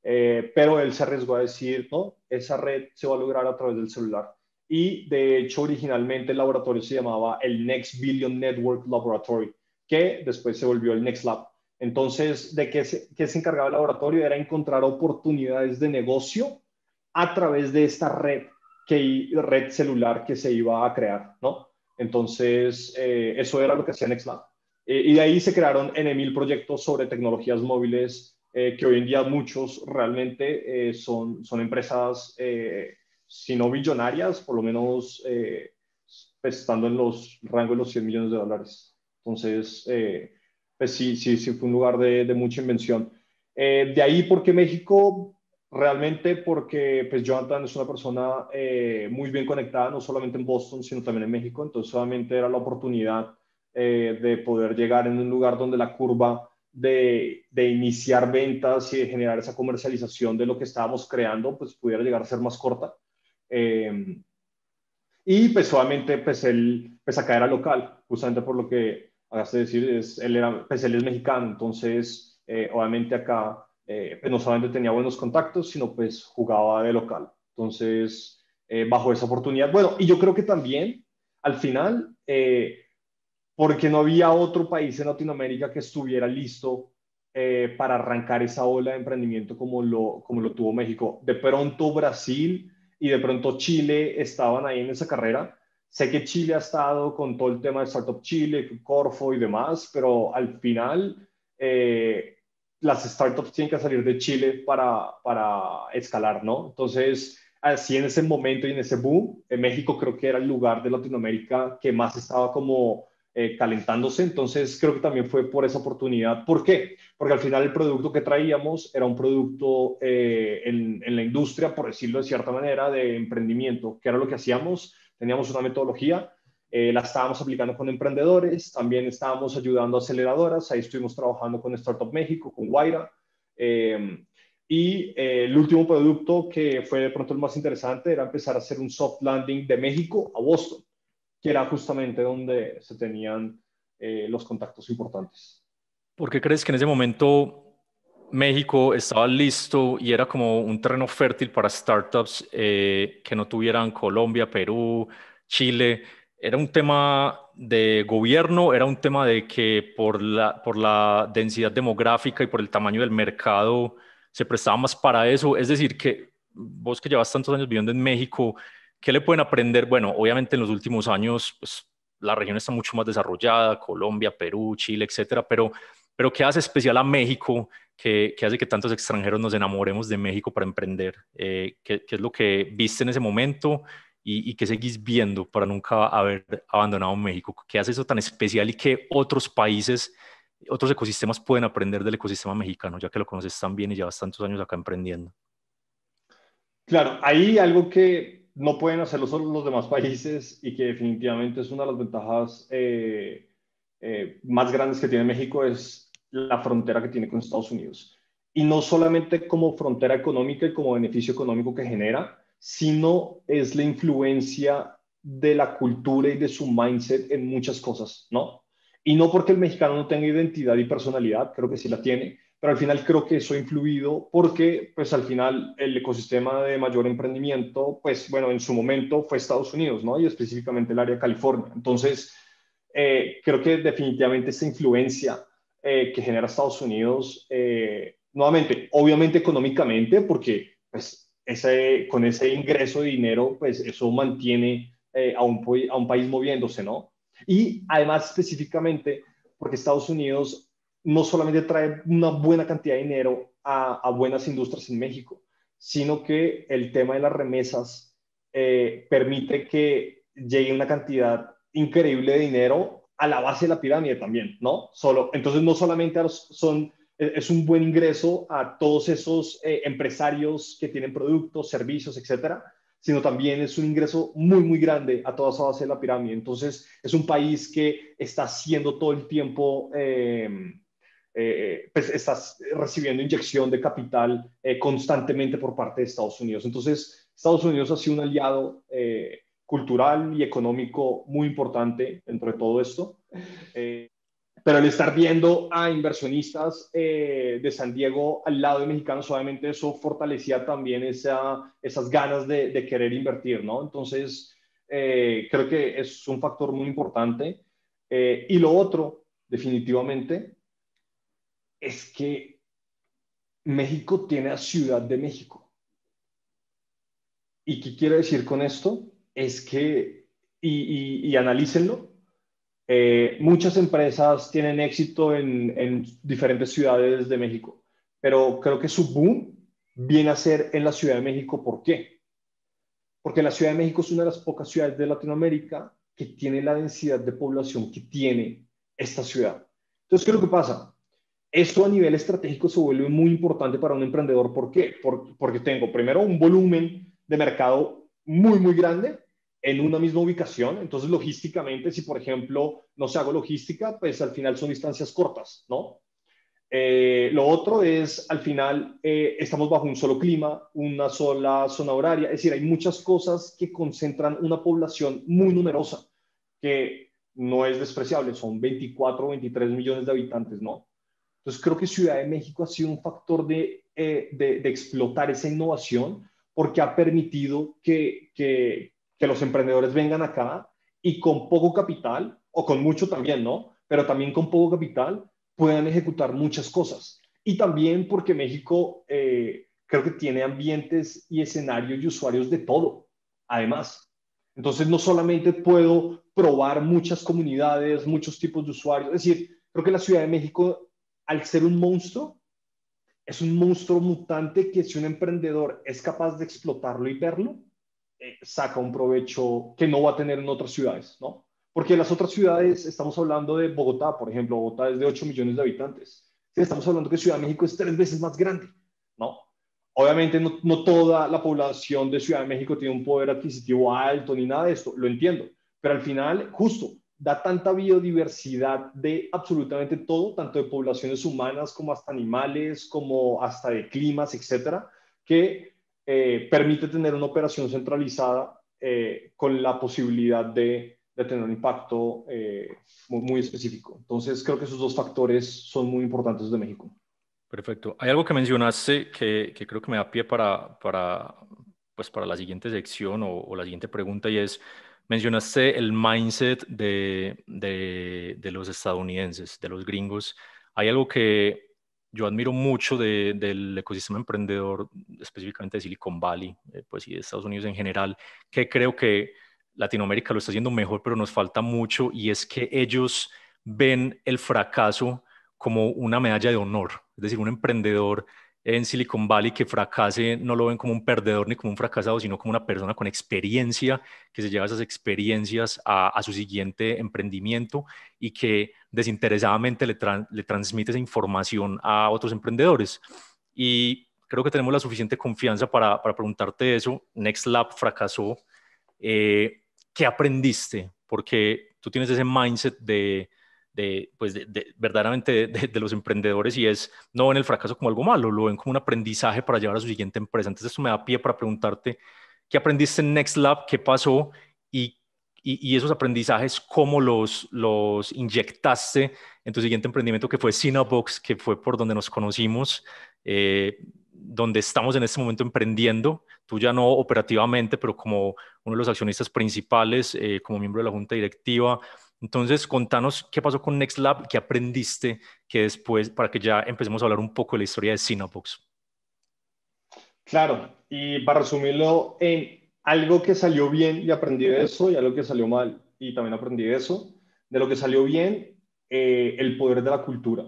Pero él se arriesgó a decir, no, esa red se va a lograr a través del celular. Y de hecho, originalmente el laboratorio se llamaba el Next Billion Network Laboratory, que después se volvió el Next Lab. Entonces, ¿de qué se encargaba el laboratorio? Era encontrar oportunidades de negocio a través de esta red celular que se iba a crear, ¿no? Entonces, eso era lo que hacía NextLab. Y de ahí se crearon N proyectos sobre tecnologías móviles, que hoy en día muchos realmente son empresas, si no billonarias, por lo menos pues, estando en los rangos de los 100 millones de dólares. Entonces, pues sí fue un lugar de mucha invención. De ahí, ¿por qué México? Realmente porque pues Jonathan es una persona muy bien conectada, no solamente en Boston, sino también en México. Entonces, solamente era la oportunidad de poder llegar en un lugar donde la curva de iniciar ventas y de generar esa comercialización de lo que estábamos creando, pues pudiera llegar a ser más corta. Eh, y pues obviamente pues él, pues acá era local, justamente por lo que hagaste decir, pues él es mexicano, entonces obviamente acá pues no solamente tenía buenos contactos, sino pues jugaba de local. Entonces, bajo esa oportunidad, bueno, y yo creo que también al final porque no había otro país en Latinoamérica que estuviera listo para arrancar esa ola de emprendimiento como lo tuvo México. De pronto Brasil y de pronto Chile estaban ahí en esa carrera, Sé que Chile ha estado con todo el tema de Startup Chile, Corfo y demás, pero al final las startups tienen que salir de Chile para escalar, ¿no? Entonces, así en ese momento y en ese boom, México creo que era el lugar de Latinoamérica que más estaba como calentándose, entonces creo que también fue por esa oportunidad. ¿Por qué? Porque al final el producto que traíamos era un producto en la industria, por decirlo de cierta manera, de emprendimiento, que era lo que hacíamos. Teníamos una metodología, la estábamos aplicando con emprendedores, también estábamos ayudando a aceleradoras, ahí estuvimos trabajando con Startup México, con Guaira, el último producto que fue de pronto el más interesante era empezar a hacer un soft landing de México a Boston, que era justamente donde se tenían los contactos importantes. ¿Por qué crees que en ese momento México estaba listo y era como un terreno fértil para startups que no tuvieran Colombia, Perú, Chile? ¿Era un tema de gobierno? ¿Era un tema de que por la densidad demográfica y por el tamaño del mercado se prestaba más para eso? Es decir, que vos que llevas tantos años viviendo en México, ¿qué le pueden aprender? Bueno, obviamente en los últimos años, pues, la región está mucho más desarrollada, Colombia, Perú, Chile, etcétera, pero ¿qué hace especial a México que hace que tantos extranjeros nos enamoremos de México para emprender? ¿Qué es lo que viste en ese momento y qué seguís viendo para nunca haber abandonado México? ¿Qué hace eso tan especial y qué otros países, otros ecosistemas pueden aprender del ecosistema mexicano, ya que lo conoces tan bien y llevas tantos años acá emprendiendo? Claro, hay algo que no pueden hacerlo solo los demás países y que definitivamente es una de las ventajas más grandes que tiene México es la frontera que tiene con Estados Unidos. Y no solamente como frontera económica y como beneficio económico que genera, sino es la influencia de la cultura y de su mindset en muchas cosas, ¿no? Y no porque el mexicano no tenga identidad y personalidad, creo que sí la tiene, pero al final creo que eso ha influido porque, pues al final, el ecosistema de mayor emprendimiento, pues bueno, en su momento fue Estados Unidos, ¿no? Y específicamente el área de California. Entonces, creo que definitivamente esta influencia que genera Estados Unidos, nuevamente, obviamente económicamente, porque pues con ese ingreso de dinero, pues eso mantiene a un país moviéndose, ¿no? Y además específicamente porque Estados Unidos no solamente trae una buena cantidad de dinero a buenas industrias en México, sino que el tema de las remesas permite que llegue una cantidad increíble de dinero a la base de la pirámide también, ¿no? Entonces no solamente es un buen ingreso a todos esos empresarios que tienen productos, servicios, etcétera, sino también es un ingreso muy, muy grande a toda esa base de la pirámide. Entonces, es un país que está haciendo todo el tiempo, pues estás recibiendo inyección de capital constantemente por parte de Estados Unidos. Entonces, Estados Unidos ha sido un aliado cultural y económico muy importante dentro de todo esto. Eh, pero el estar viendo a inversionistas de San Diego al lado de mexicanos, obviamente eso fortalecía también esas ganas de querer invertir, ¿no? Entonces, creo que es un factor muy importante. Y lo otro, definitivamente, es que México tiene a Ciudad de México. ¿Y qué quiero decir con esto? Es que, y analícenlo, muchas empresas tienen éxito en diferentes ciudades de México, pero creo que su boom viene a ser en la Ciudad de México. ¿Por qué? Porque la Ciudad de México es una de las pocas ciudades de Latinoamérica que tiene la densidad de población que tiene esta ciudad. Entonces, ¿qué es lo que pasa? Esto a nivel estratégico se vuelve muy importante para un emprendedor. ¿Por qué? Porque tengo primero un volumen de mercado muy, muy grande en una misma ubicación. Entonces, logísticamente, si por ejemplo no se hago logística, pues al final son distancias cortas, ¿no? Lo otro es, al final, estamos bajo un solo clima, una sola zona horaria, es decir, hay muchas cosas que concentran una población muy numerosa, que no es despreciable, son 24 o 23 millones de habitantes, ¿no? Entonces, creo que Ciudad de México ha sido un factor de explotar esa innovación porque ha permitido que los emprendedores vengan acá y con poco capital, o con mucho también, ¿no? Pero también con poco capital puedan ejecutar muchas cosas. Y también porque México creo que tiene ambientes y escenarios y usuarios de todo, además. Entonces, no solamente puedo probar muchas comunidades, muchos tipos de usuarios. Es decir, creo que la Ciudad de México, al ser un monstruo, es un monstruo mutante que si un emprendedor es capaz de explotarlo y verlo, saca un provecho que no va a tener en otras ciudades, ¿no? Porque las otras ciudades, estamos hablando de Bogotá, por ejemplo, Bogotá es de 8 millones de habitantes. Sí, estamos hablando que Ciudad de México es 3 veces más grande, ¿no? Obviamente no toda la población de Ciudad de México tiene un poder adquisitivo alto ni nada de esto, lo entiendo, pero al final, justo, da tanta biodiversidad de absolutamente todo, tanto de poblaciones humanas como hasta animales, como hasta de climas, etcétera, que permite tener una operación centralizada con la posibilidad de tener un impacto muy específico. Entonces, creo que esos dos factores son muy importantes de México. Perfecto. Hay algo que mencionaste que creo que me da pie pues para la siguiente sección o la siguiente pregunta y es, mencionaste el mindset de los estadounidenses, de los gringos. Hay algo que yo admiro mucho del ecosistema emprendedor, específicamente de Silicon Valley, pues y de Estados Unidos en general, que creo que Latinoamérica lo está haciendo mejor, pero nos falta mucho y es que ellos ven el fracaso como una medalla de honor. Es decir, un emprendedor en Silicon Valley que fracase no lo ven como un perdedor ni como un fracasado, sino como una persona con experiencia que se lleva esas experiencias a su siguiente emprendimiento y que desinteresadamente le transmite esa información a otros emprendedores. Y creo que tenemos la suficiente confianza para preguntarte eso. Next Lab fracasó. ¿Qué aprendiste? Porque tú tienes ese mindset pues verdaderamente de los emprendedores y es, no ven el fracaso como algo malo, lo ven como un aprendizaje para llevar a su siguiente empresa. Entonces esto me da pie para preguntarte, ¿qué aprendiste en Next Lab? ¿Qué pasó? Y, y esos aprendizajes, ¿cómo los inyectaste en tu siguiente emprendimiento que fue Cinnabons, que fue por donde nos conocimos, donde estamos en este momento emprendiendo? Tú ya no operativamente, pero como uno de los accionistas principales, como miembro de la junta directiva. Entonces, contanos qué pasó con NextLab, qué aprendiste, que después, para que ya empecemos a hablar un poco de la historia de Cinnabons. Claro, y para resumirlo en algo que salió bien y aprendí de eso, y algo que salió mal y también aprendí de eso, de lo que salió bien, el poder de la cultura.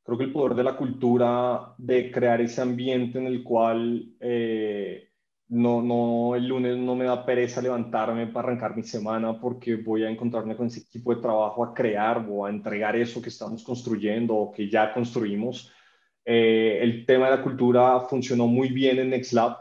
Creo que el poder de la cultura, de crear ese ambiente en el cual el lunes no me da pereza levantarme para arrancar mi semana porque voy a encontrarme con ese equipo de trabajo a crear o a entregar eso que estamos construyendo o que ya construimos. El tema de la cultura funcionó muy bien en NextLab,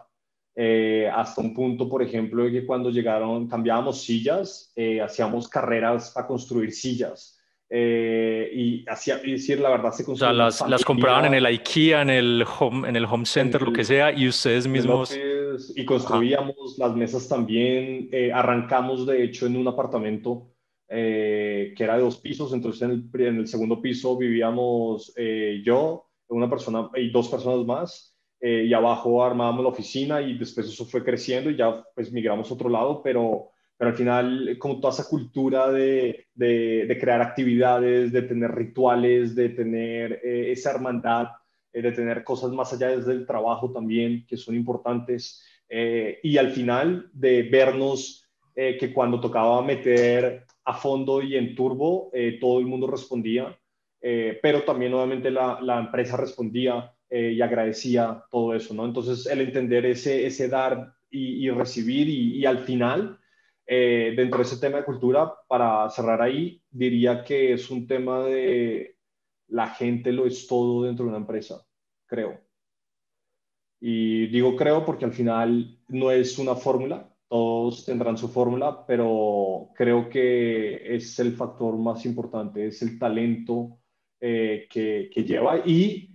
hasta un punto, por ejemplo, de que cuando llegaron, cambiábamos sillas, hacíamos carreras para construir sillas. Y decir la verdad, se O sea, construyó una las compraban en familia el IKEA, en el home en center, lo que sea, y ustedes en el mismos, office y ajá, construíamos las mesas también. Arrancamos, de hecho, en un apartamento que era de 2 pisos, entonces en el segundo piso vivíamos yo, una persona y 2 personas más. Y abajo armábamos la oficina y después eso fue creciendo y ya pues migramos a otro lado, pero al final como toda esa cultura de crear actividades, de tener rituales, de tener esa hermandad, de tener cosas más allá desde el trabajo también, que son importantes, y al final de vernos que cuando tocaba meter a fondo y en turbo, todo el mundo respondía, pero también obviamente la empresa respondía y agradecía todo eso, ¿no? Entonces el entender ese dar y recibir y al final, dentro de ese tema de cultura, para cerrar ahí, diría que es un tema de la gente lo es todo dentro de una empresa, creo. Y digo creo porque al final no es una fórmula, todos tendrán su fórmula, pero creo que es el factor más importante, es el talento que lleva y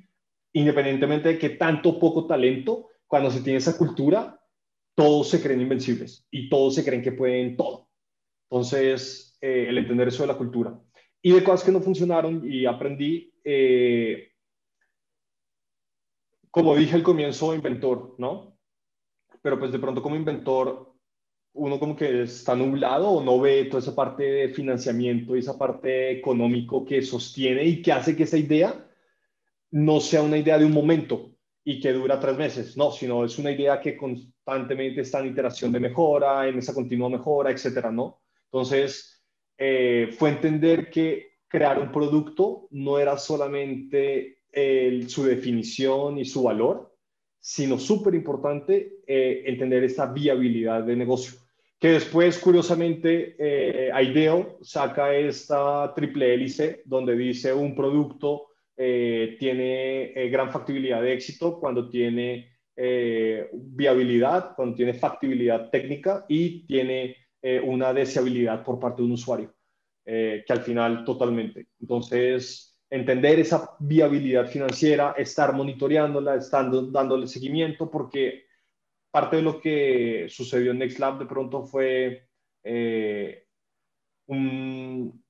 independientemente de que tanto o poco talento, cuando se tiene esa cultura, todos se creen invencibles y todos se creen que pueden todo. Entonces, el entender eso de la cultura. Y de cosas que no funcionaron y aprendí, como dije al comienzo, inventor, ¿no? Pero pues de pronto como inventor, uno como que está nublado o no ve toda esa parte de financiamiento y esa parte económico que sostiene y que hace que esa idea no sea una idea de un momento, y que dura 3 meses, no, sino es una idea que constantemente está en iteración de mejora, en esa continua mejora, etcétera, ¿no? Entonces, fue entender que crear un producto no era solamente su definición y su valor, sino súper importante entender esta viabilidad de negocio. Que después, curiosamente, IDEO saca esta triple hélice donde dice un producto tiene gran factibilidad de éxito cuando tiene viabilidad, cuando tiene factibilidad técnica y tiene una deseabilidad por parte de un usuario, que al final totalmente. Entonces, entender esa viabilidad financiera, estar monitoreándola, dándole seguimiento, porque parte de lo que sucedió en NextLab de pronto fue un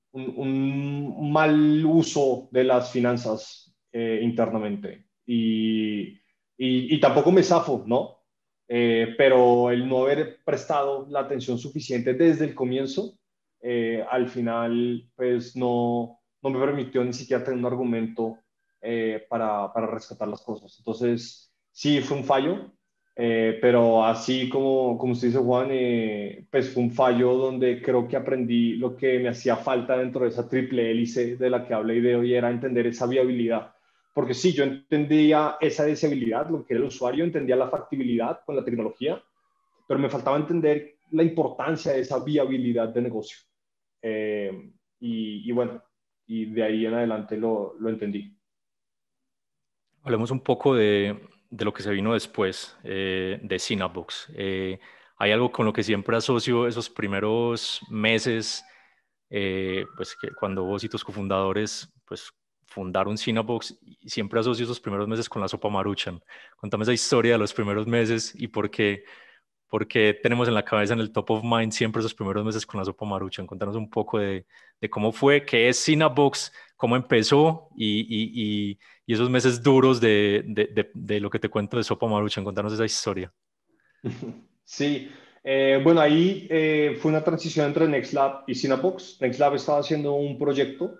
mal uso de las finanzas internamente. Y tampoco me zafo, ¿no? Pero el no haber prestado la atención suficiente desde el comienzo, al final, pues no me permitió ni siquiera tener un argumento para rescatar las cosas. Entonces, sí, fue un fallo, pero así como usted dice, Juan, pues fue un fallo donde creo que aprendí lo que me hacía falta dentro de esa triple hélice de la que hablé de hoy, era entender esa viabilidad. Porque sí, yo entendía esa deseabilidad, lo que era el usuario, entendía la factibilidad con la tecnología, pero me faltaba entender la importancia de esa viabilidad de negocio. Y bueno, y de ahí en adelante lo entendí. Hablemos un poco de lo que se vino después, de Cinnabox. Hay algo con lo que siempre asocio esos primeros meses, pues que cuando vos y tus cofundadores pues, fundaron Cinnabox, y siempre asocio esos primeros meses con la sopa Maruchan. Contame esa historia de los primeros meses y por qué tenemos en la cabeza, en el top of mind, siempre esos primeros meses con la sopa Maruchan. Contanos un poco de cómo fue, qué es Cinnabox, cómo empezó y esos meses duros de lo que te cuento de sopa Maruchan. Contanos esa historia. Sí, bueno, ahí fue una transición entre NextLab y Cinnabox. NextLab estaba haciendo un proyecto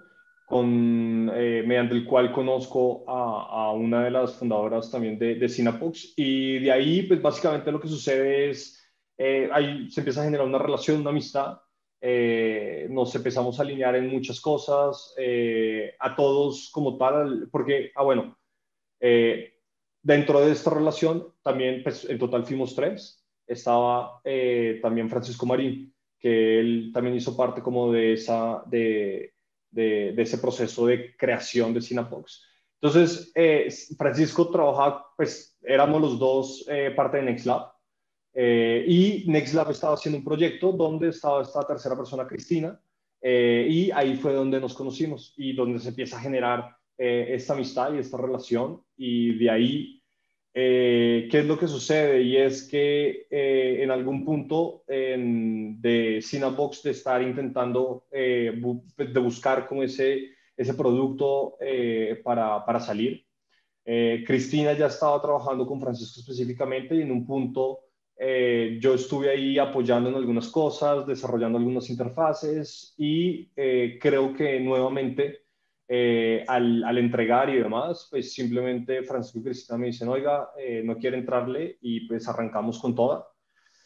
mediante el cual conozco a una de las fundadoras también de Cinnabox, y de ahí, pues básicamente lo que sucede es, ahí se empieza a generar una relación, una amistad, nos empezamos a alinear en muchas cosas, a todos como tal, porque, bueno, eh, dentro de esta relación, también, pues, en total fuimos tres. Estaba también Francisco Marín, que él también hizo parte como de ese proceso de creación de Cinapox. Entonces, Francisco trabajaba, pues éramos los dos parte de NextLab, y NextLab estaba haciendo un proyecto donde estaba esta tercera persona, Cristina, y ahí fue donde nos conocimos y donde se empieza a generar esta amistad y esta relación, y de ahí, ¿qué es lo que sucede? Y es que en algún punto de Cinebox, de estar intentando de buscar como ese producto para salir, Cristina ya estaba trabajando con Francisco específicamente, y en un punto yo estuve ahí apoyando en algunas cosas, desarrollando algunas interfaces, y creo que nuevamente al entregar y demás, pues simplemente Francisco y Cristina me dicen, oiga, no quiere entrarle, y pues arrancamos con toda.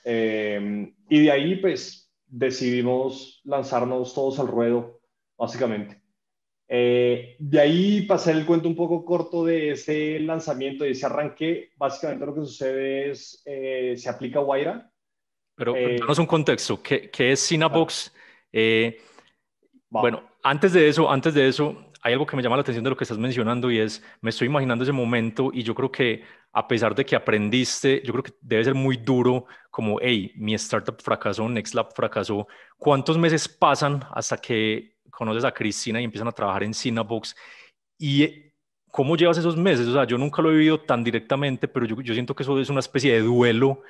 Y de ahí pues decidimos lanzarnos todos al ruedo, básicamente. De ahí pasé el cuento un poco corto de ese lanzamiento, de ese arranque. Básicamente lo que sucede es, se aplica Guaira. Pero danos Eh, un contexto. ¿Qué es claro, Cinnabox? Eh, va. Bueno, antes de eso, hay algo que me llama la atención de lo que estás mencionando y es, me estoy imaginando ese momento y yo creo que a pesar de que aprendiste, yo creo que debe ser muy duro como, hey, mi startup fracasó, NextLab fracasó. ¿Cuántos meses pasan hasta que conoces a Cristina y empiezan a trabajar en Cinnabox? ¿Y cómo llevas esos meses? O sea, yo nunca lo he vivido tan directamente, pero yo siento que eso es una especie de duelo.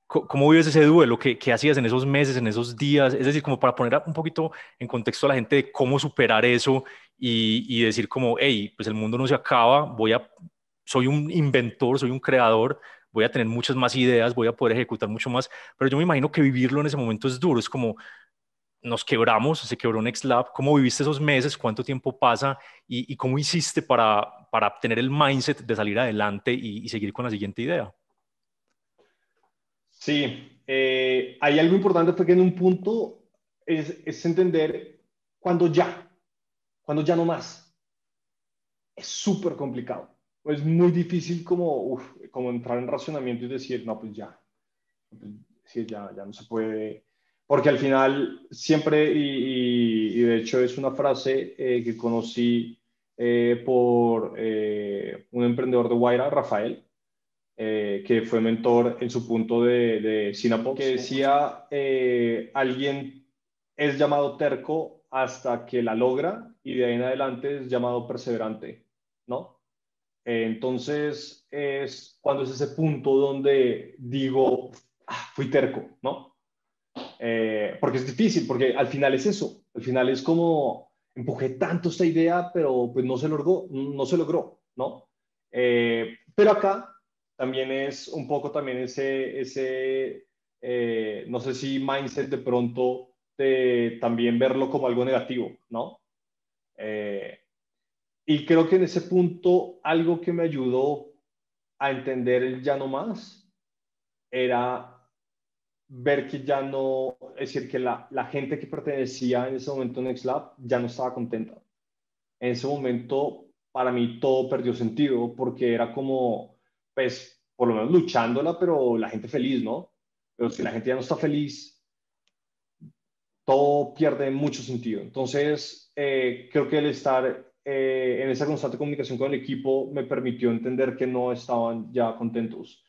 ¿Cómo vives ese duelo? ¿Qué hacías en esos meses, en esos días? Es decir, como para poner un poquito en contexto a la gente de cómo superar eso y decir como, hey, pues el mundo no se acaba, soy un inventor, soy un creador, voy a tener muchas más ideas, voy a poder ejecutar mucho más, pero yo me imagino que vivirlo en ese momento es duro, es como nos quebramos, se quebró NextLab. ¿Cómo viviste esos meses? ¿Cuánto tiempo pasa? ¿Y cómo hiciste para tener el mindset de salir adelante y seguir con la siguiente idea? Sí, hay algo importante fue que en un punto es entender cuando cuando ya no más. Es súper complicado. Es muy difícil como entrar en racionamiento y decir, no, pues ya, pues, sí, ya no se puede. Porque al final siempre, y de hecho es una frase que conocí por un emprendedor de Guaira, Rafael, que fue mentor en su punto de Sinapox, que decía, alguien es llamado terco hasta que la logra y de ahí en adelante es llamado perseverante, ¿no? Entonces es cuando es ese punto donde digo, fui terco, ¿no? Porque es difícil, porque al final es eso, al final es como empujé tanto esta idea, pero pues no se logró, ¿no? Pero acá también es un poco también no sé si mindset de pronto de también verlo como algo negativo, ¿no? Eh, y creo que en ese punto algo que me ayudó a entender el ya no más era ver que ya no, es decir, que la gente que pertenecía en ese momento a NextLab ya no estaba contenta. En ese momento, para mí todo perdió sentido porque era como, pues, por lo menos luchándola, pero la gente feliz, ¿no? Pero si la gente ya no está feliz, todo pierde mucho sentido. Entonces, creo que el estar en esa constante comunicación con el equipo me permitió entender que no estaban ya contentos.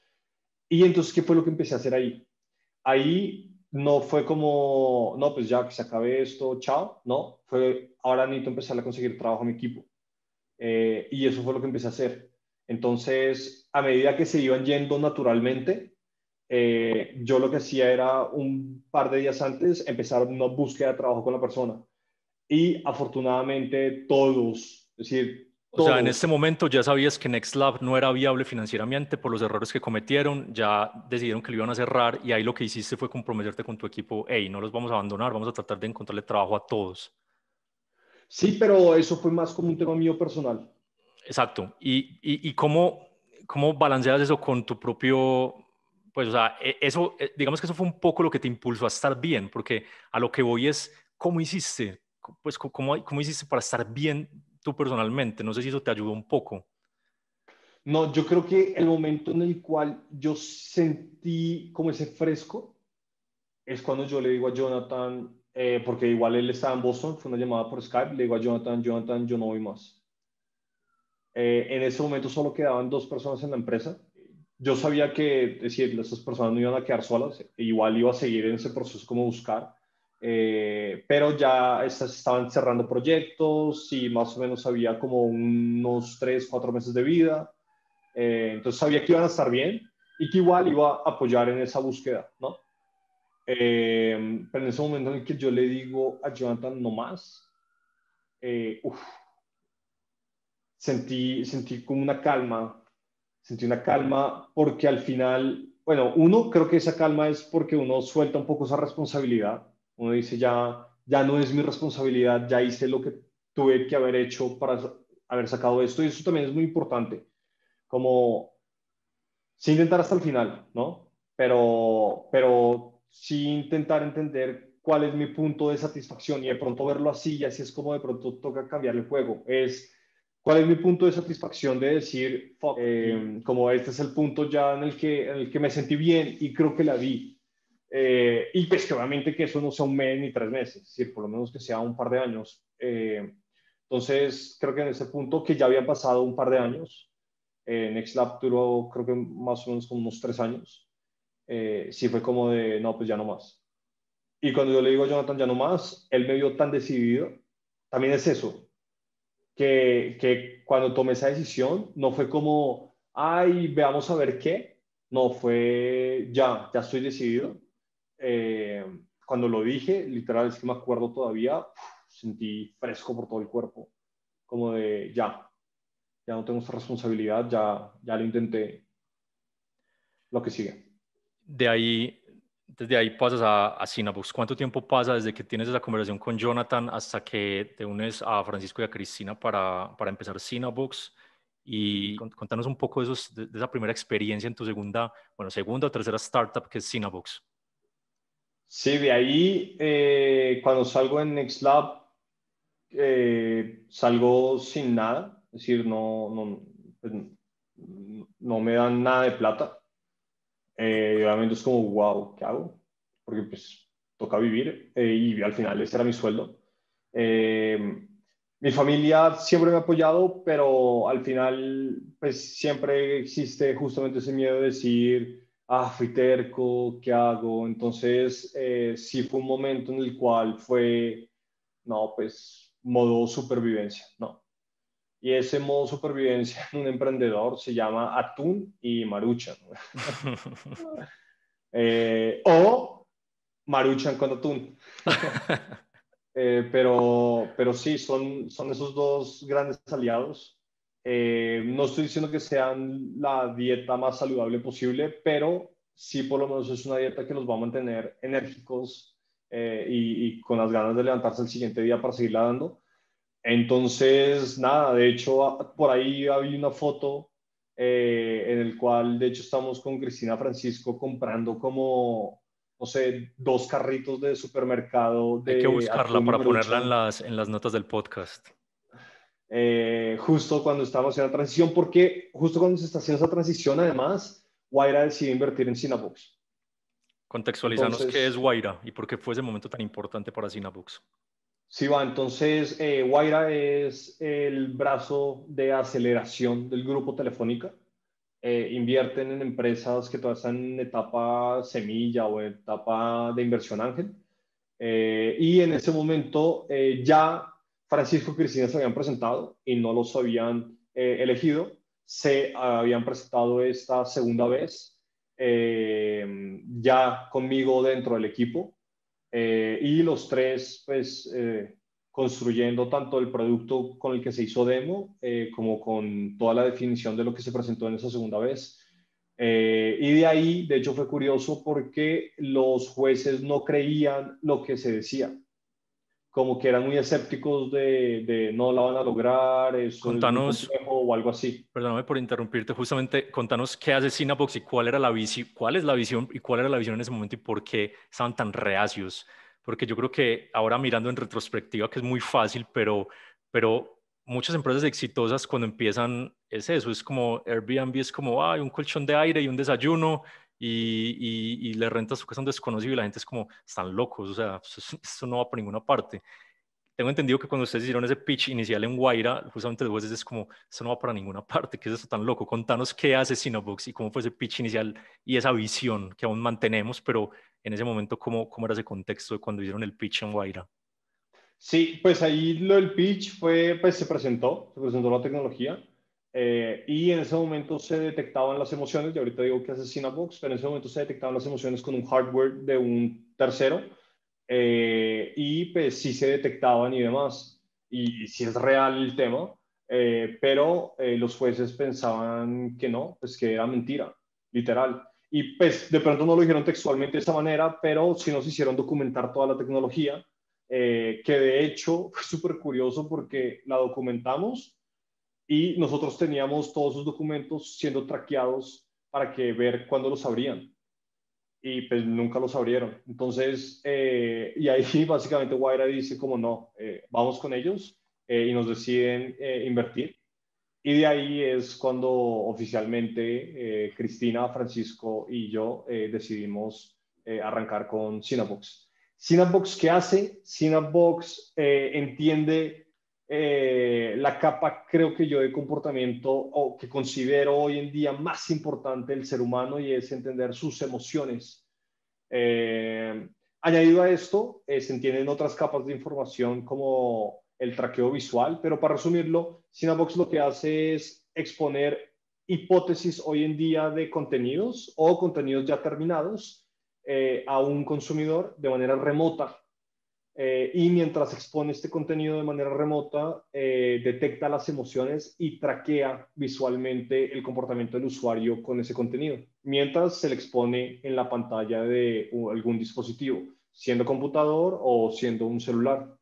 Y entonces, ¿qué fue lo que empecé a hacer ahí? Ahí no fue como, no, pues ya que se acabe esto, chao, no, fue, ahora necesito empezar a conseguir trabajo a mi equipo. Y eso fue lo que empecé a hacer. Entonces, a medida que se iban yendo naturalmente, yo lo que hacía era un par de días antes empezar una búsqueda de trabajo con la persona. Y afortunadamente todos, es decir, O sea, en este todos. momento ya sabías que NextLab no era viable financieramente por los errores que cometieron, ya decidieron que lo iban a cerrar y ahí lo que hiciste fue comprometerte con tu equipo, hey, no los vamos a abandonar, vamos a tratar de encontrarle trabajo a todos. Sí, pero eso fue más como un tema mío personal. Exacto. ¿Y cómo balanceas eso con tu propio, pues, o sea, eso, digamos que eso fue un poco lo que te impulsó a estar bien, porque a lo que voy es, ¿cómo hiciste? Pues, ¿cómo hiciste para estar bien tú personalmente? No sé si eso te ayudó un poco. No, yo creo que el momento en el cual yo sentí como ese fresco es cuando yo le digo a Jonathan, porque igual él estaba en Boston, fue una llamada por Skype, le digo a Jonathan, Jonathan, yo no voy más. En ese momento solo quedaban dos personas en la empresa. Yo sabía que, es decir, esas personas no iban a quedar solas, igual iba a seguir en ese proceso como buscar, pero ya estas estaban cerrando proyectos y más o menos había como unos 3, 4 meses de vida. Entonces sabía que iban a estar bien y que igual iba a apoyar en esa búsqueda, ¿no? Pero en ese momento en el que yo le digo a Jonathan no más, uf, sentí como sentí una calma porque al final, bueno, uno, creo que esa calma es porque uno suelta un poco esa responsabilidad. Uno dice, ya no es mi responsabilidad, ya hice lo que tuve que haber hecho para haber sacado esto y eso también es muy importante, como sí intentar hasta el final, ¿no? Pero sí intentar entender cuál es mi punto de satisfacción y de pronto verlo así y así es como de pronto toca cambiar el juego. Es cuál es mi punto de satisfacción de decir, fuck, como este es el punto ya en el que me sentí bien y creo que la vi. Y pues que obviamente que eso no sea un mes ni 3 meses, es decir, por lo menos que sea un par de años. Entonces, creo que en ese punto que ya habían pasado un par de años, NextLab duró creo que más o menos como unos 3 años. Sí fue como de, no, pues ya no más. Y cuando yo le digo a Jonathan, ya no más, él me vio tan decidido. También es eso, que cuando tomé esa decisión, no fue como, ay, veamos a ver qué. No, fue, ya estoy decidido. Eh, Cuando lo dije, literal, es que me acuerdo todavía, sentí fresco por todo el cuerpo, como de, ya no tengo esta responsabilidad, ya lo intenté, lo que sigue. De ahí, desde ahí pasas a Cinabooks. ¿Cuánto tiempo pasa desde que tienes esa conversación con Jonathan hasta que te unes a Francisco y a Cristina para empezar Cinabooks? Y contanos un poco de esa primera experiencia en tu segunda o tercera startup que es Cinnabons. Sí, de ahí, cuando salgo en NextLab, salgo sin nada, es decir, pues, no me dan nada de plata. Y obviamente es como, wow, ¿qué hago? Porque pues toca vivir, y al final ese era mi sueldo. Eh, Mi familia siempre me ha apoyado, pero al final pues siempre existe justamente ese miedo de decir, fui terco, ¿qué hago? Entonces, sí fue un momento en el cual fue, no, pues modo supervivencia, ¿no? Y ese modo supervivencia en un emprendedor se llama atún y marucha, ¿no? O Maruchan con atún. Pero sí, son esos dos grandes aliados. No estoy diciendo que sean la dieta más saludable posible, pero sí por lo menos es una dieta que los va a mantener enérgicos, y con las ganas de levantarse el siguiente día para seguirla dando. Entonces, nada, de hecho, por ahí había una foto, en el cual, de hecho, estamos con Cristina Francisco comprando como, no sé, 2 carritos de supermercado Hay que de buscarla atún y para ponerla maruchan, en las notas del podcast. justo cuando estamos en la transición, porque justo cuando se está haciendo esa transición, además, Guaira decidió invertir en Cinnabons. Contextualizanos qué es Entonces, Guaira y por qué fue ese momento tan importante para Cinnabons. sí, va. Entonces, Guaira es el brazo de aceleración del grupo Telefónica. Invierten en empresas que todavía están en etapa semilla o en etapa de inversión ángel. Y en ese momento, ya Francisco y Cristina se habían presentado y no los habían elegido. Se habían presentado esta segunda vez, ya conmigo dentro del equipo, y los tres, pues, construyendo tanto el producto con el que se hizo demo, como con toda la definición de lo que se presentó en esa segunda vez. Y de ahí, de hecho, fue curioso porque los jueces no creían lo que se decía, como que eran muy escépticos de no la van a lograr, eso es muy Contanos, complejo o algo así. perdóname por interrumpirte, justamente contanos qué hace Cinnabons y cuál era la visión, cuál es la visión y cuál era la visión en ese momento y por qué estaban tan reacios. Porque yo creo que ahora mirando en retrospectiva, que es muy fácil, pero muchas empresas exitosas cuando empiezan es eso, es como Airbnb, es como, hay un colchón de aire y un desayuno y le rentas su casa a un desconocido y la gente es como, están locos, o sea, eso no va por ninguna parte. Tengo entendido que cuando ustedes hicieron ese pitch inicial en Guaira, justamente después es como, eso no va para ninguna parte, ¿qué es eso tan loco? Contanos qué hace Cinnabons y cómo fue ese pitch inicial y esa visión que aún mantenemos, pero en ese momento, ¿cómo era ese contexto de cuando hicieron el pitch en Guaira? Sí, pues ahí lo del pitch fue, pues se presentó la tecnología, y en ese momento se detectaban las emociones, y ahorita digo que hace Cinnabox, pero en ese momento se detectaban las emociones con un hardware de un tercero, y pues sí se detectaban y demás, y sí es real el tema, pero los jueces pensaban que no, pues que era mentira, literal. Y pues de pronto no lo dijeron textualmente de esa manera, pero sí nos hicieron documentar toda la tecnología, que de hecho fue súper curioso porque la documentamos y nosotros teníamos todos esos documentos siendo traqueados para que ver cuándo los abrían, y pues nunca los abrieron. Entonces, y ahí básicamente Guaira dice como no, vamos con ellos, y nos deciden invertir. Y de ahí es cuando oficialmente, Cristina, Francisco y yo decidimos arrancar con Cinnabox. Cinnabox, ¿qué hace? Cinnabox entiende la capa, creo que yo, de comportamiento, o que considero hoy en día más importante del ser humano, y es entender sus emociones. Eh, Añadido a esto, se entienden otras capas de información como el traqueo visual, pero para resumirlo, Cinebox lo que hace es exponer hipótesis hoy en día de contenidos o contenidos ya terminados, a un consumidor de manera remota, y mientras expone este contenido de manera remota, detecta las emociones y traquea visualmente el comportamiento del usuario con ese contenido, mientras se le expone en la pantalla de algún dispositivo, siendo computador o siendo un celular.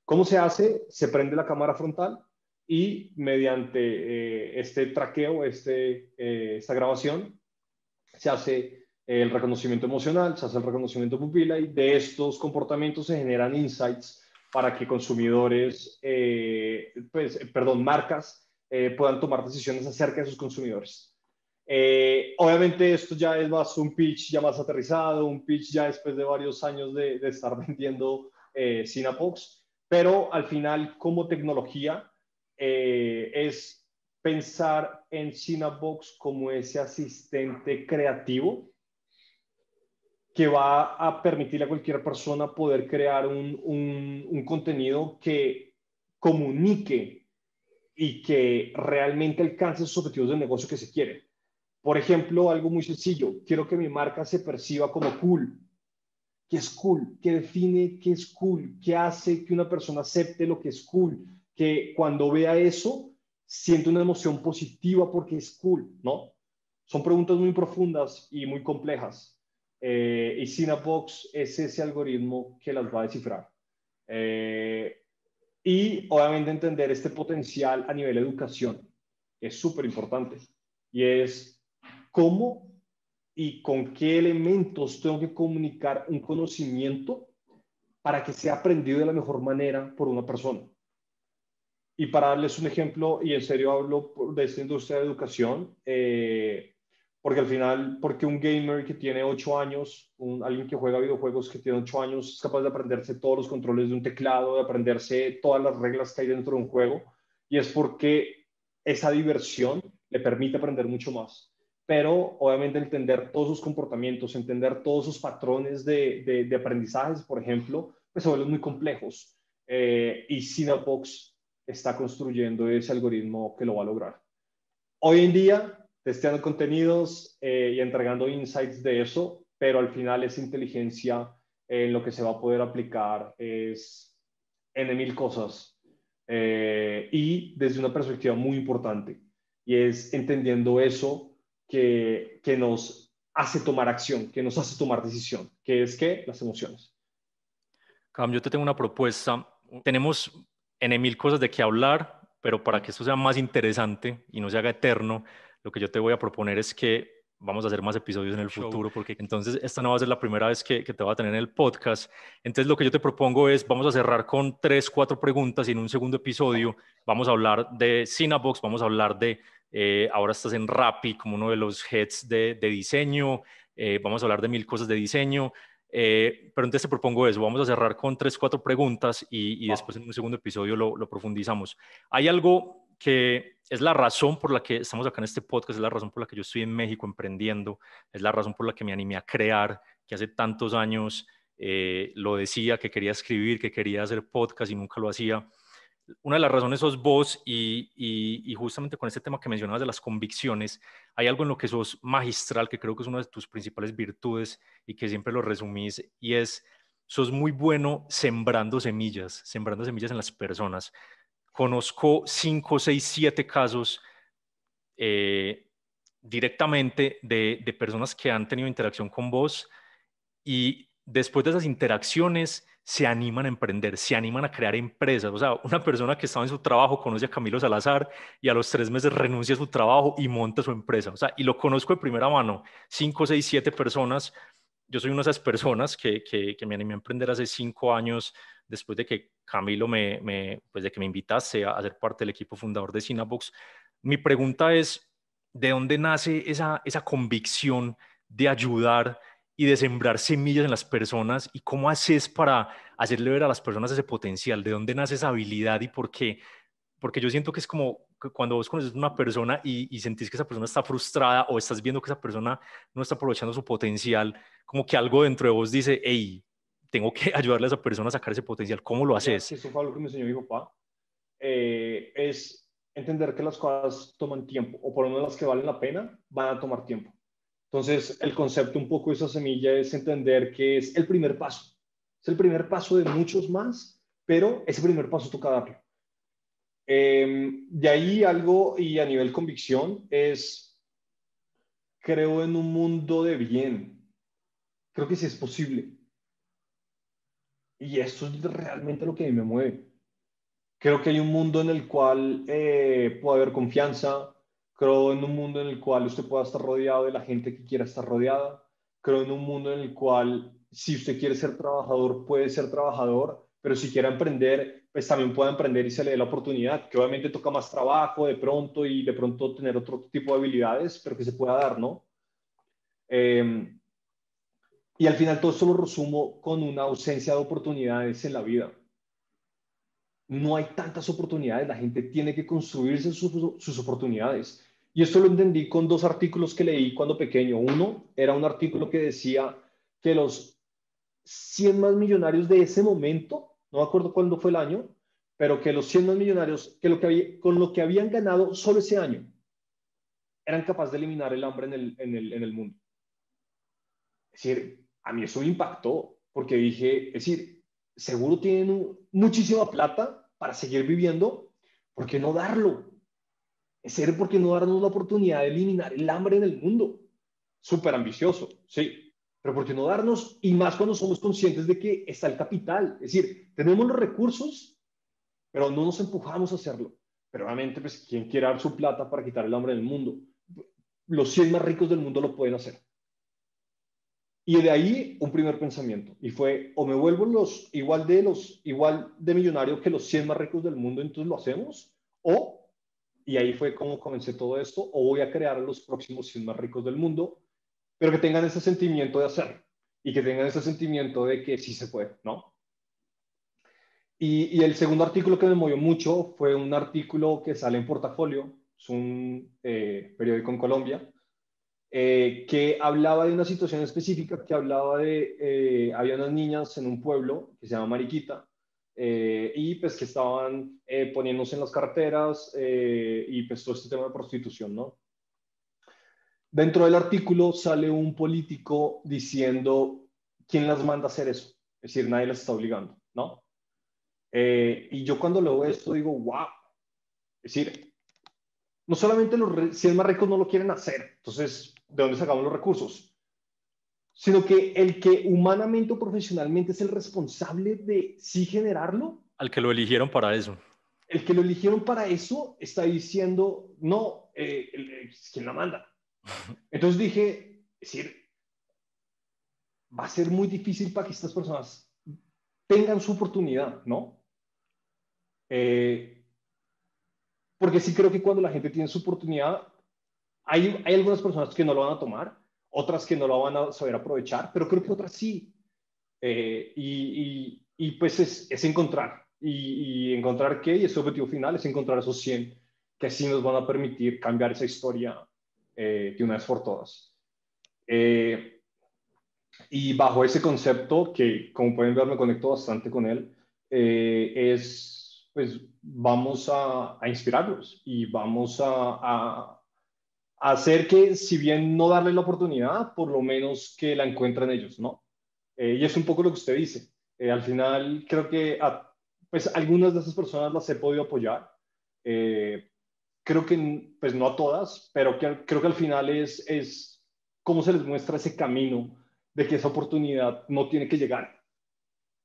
¿Cómo se hace? Se prende la cámara frontal, y mediante este traqueo, esta grabación, se hace el reconocimiento emocional, se hace el reconocimiento pupila y de estos comportamientos se generan insights para que consumidores, marcas puedan tomar decisiones acerca de sus consumidores. Obviamente esto ya es más un pitch ya más aterrizado, un pitch ya después de varios años de estar vendiendo Cinepox, pero al final como tecnología es pensar en Cinebox como ese asistente creativo que va a permitirle a cualquier persona poder crear un contenido que comunique y que realmente alcance esos objetivos de negocio que se quieren. Por ejemplo, algo muy sencillo, quiero que mi marca se perciba como cool. ¿Qué es cool? ¿Qué define qué es cool? ¿Qué hace que una persona acepte lo que es cool? Que cuando vea eso, siente una emoción positiva porque es cool, ¿no? Son preguntas muy profundas y muy complejas. Y Cinebox es ese algoritmo que las va a descifrar. Eh, y obviamente entender este potencial a nivel de educación, que es súper importante. Y es cómo y con qué elementos tengo que comunicar un conocimiento para que sea aprendido de la mejor manera por una persona. Y para darles un ejemplo, y en serio hablo de esta industria de educación, porque al final, porque un gamer que tiene 8 años, alguien que juega videojuegos que tiene 8 años, es capaz de aprenderse todos los controles de un teclado, de aprenderse todas las reglas que hay dentro de un juego, y es porque esa diversión le permite aprender mucho más. Pero obviamente entender todos sus comportamientos, entender todos sus patrones de aprendizajes, por ejemplo, pues se vuelven muy complejos. Y Cinebox está construyendo ese algoritmo que lo va a lograr. Hoy en día, testeando contenidos y entregando insights de eso, pero al final esa inteligencia en lo que se va a poder aplicar es en mil cosas y desde una perspectiva muy importante y es entendiendo eso que nos hace tomar acción, que nos hace tomar decisión, que es que las emociones. Cam, yo te tengo una propuesta. Tenemos N mil cosas de qué hablar, pero para que esto sea más interesante y no se haga eterno, lo que yo te voy a proponer es que vamos a hacer más episodios en el futuro, porque entonces esta no va a ser la primera vez que te voy a tener en el podcast. Entonces lo que yo te propongo es, vamos a cerrar con 3, 4 preguntas y en un segundo episodio vamos a hablar de Cinebox, vamos a hablar de, ahora estás en Rappi como uno de los heads de diseño, vamos a hablar de mil cosas de diseño. Pero entonces te propongo eso, vamos a cerrar con 3, 4 preguntas y Va. después en un segundo episodio lo profundizamos. Hay algo que es la razón por la que estamos acá en este podcast, es la razón por la que yo estoy en México emprendiendo, es la razón por la que me animé a crear, que hace tantos años lo decía, que quería escribir, que quería hacer podcast y nunca lo hacía. Una de las razones sos vos y justamente con este tema que mencionabas de las convicciones, hay algo en lo que sos magistral, que creo que es una de tus principales virtudes y que siempre lo resumís, y es, sos muy bueno sembrando semillas en las personas. Conozco 5, 6, 7 casos eh, directamente de personas que han tenido interacción con vos y después de esas interacciones se animan a emprender, se animan a crear empresas. O sea, una persona que estaba en su trabajo conoce a Camilo Salazar y a los 3 meses renuncia a su trabajo y monta su empresa. O sea, y lo conozco de primera mano, 5, 6, 7 personas. Yo soy una de esas personas que me animé a emprender hace 5 años después de que Camilo pues de que me invitaste a ser parte del equipo fundador de Cinebox. Mi pregunta es, ¿de dónde nace esa convicción de ayudar y de sembrar semillas en las personas? ¿Y cómo haces para hacerle ver a las personas ese potencial? ¿De dónde nace esa habilidad y por qué? Porque yo siento que es como que cuando vos conoces a una persona y sentís que esa persona está frustrada o estás viendo que esa persona no está aprovechando su potencial, como que algo dentro de vos dice, hey, tengo que ayudarle a esa persona a sacar ese potencial. ¿Cómo lo Mira, que haces? eso fue algo que me enseñó mi papá, es entender que las cosas toman tiempo, o por lo menos las que valen la pena van a tomar tiempo. Entonces, el concepto un poco de esa semilla es entender que es el primer paso. Es el primer paso de muchos más, pero ese primer paso toca darlo. De ahí algo, y a nivel convicción, es creo en un mundo de bien. Creo que sí es posible. Y esto es realmente lo que a mí me mueve. Creo que hay un mundo en el cual puede haber confianza. Creo en un mundo en el cual usted pueda estar rodeado de la gente que quiera estar rodeada. Creo en un mundo en el cual si usted quiere ser trabajador, puede ser trabajador, pero si quiere emprender, pues también puede emprender y se le dé la oportunidad, que obviamente toca más trabajo de pronto y de pronto tener otro tipo de habilidades, pero que se pueda dar, ¿no? Eh, y al final todo esto lo resumo con una ausencia de oportunidades en la vida. No hay tantas oportunidades, la gente tiene que construirse sus oportunidades. Y esto lo entendí con dos artículos que leí cuando pequeño. Uno era un artículo que decía que los 100 más millonarios de ese momento, no me acuerdo cuándo fue el año, pero que los 100 más millonarios, con lo que habían ganado solo ese año, eran capaces de eliminar el hambre en el mundo. Es decir, a mí eso me impactó, porque dije, es decir, seguro tienen muchísima plata para seguir viviendo, ¿por qué no darlo? Es decir, ¿por qué no darnos la oportunidad de eliminar el hambre en el mundo? Súper ambicioso, sí, pero ¿por qué no darnos? Y más cuando somos conscientes de que está el capital, es decir, tenemos los recursos, pero no nos empujamos a hacerlo. Pero obviamente, pues, ¿quién quiere dar su plata para quitar el hambre en el mundo? Los 100 más ricos del mundo lo pueden hacer. Y de ahí un primer pensamiento, y fue, o me vuelvo igual de millonario que los 100 más ricos del mundo, entonces lo hacemos, o, y ahí fue como comencé todo esto, o voy a crear a los próximos 100 más ricos del mundo, pero que tengan ese sentimiento de hacerlo, y que tengan ese sentimiento de que sí se puede, ¿no? Y el segundo artículo que me movió mucho fue un artículo que sale en Portafolio, es un periódico en Colombia, que hablaba de una situación específica, que hablaba había unas niñas en un pueblo que se llama Mariquita, y pues que estaban poniéndose en las carreteras y pues todo este tema de prostitución, ¿no? Dentro del artículo sale un político diciendo quién las manda a hacer eso, es decir, nadie las está obligando, ¿no? Y yo cuando leo esto digo, wow, es decir, no solamente los 100 más ricos no lo quieren hacer, entonces, ¿de dónde sacamos los recursos? Sino que el que humanamente o profesionalmente es el responsable de sí generarlo, Al que lo eligieron para eso. el que lo eligieron para eso está diciendo, no, ¿quién la manda? Entonces dije, es decir, va a ser muy difícil para que estas personas tengan su oportunidad, ¿no? Eh, porque sí creo que cuando la gente tiene su oportunidad, hay algunas personas que no lo van a tomar, otras que no lo van a saber aprovechar, pero creo que otras sí. Y pues es encontrar. Y encontrar qué, y ese objetivo final es encontrar esos 100 que así nos van a permitir cambiar esa historia de una vez por todas. Eh, y bajo ese concepto, que como pueden ver me conecto bastante con él, pues vamos a inspirarlos y vamos a hacer que, si bien no darle la oportunidad, por lo menos que la encuentren ellos, ¿no? Y es un poco lo que usted dice. Al final, creo que pues algunas de esas personas las he podido apoyar. Eh, Creo que, pues no a todas, pero creo que al final es cómo se les muestra ese camino de que esa oportunidad no tiene que llegar.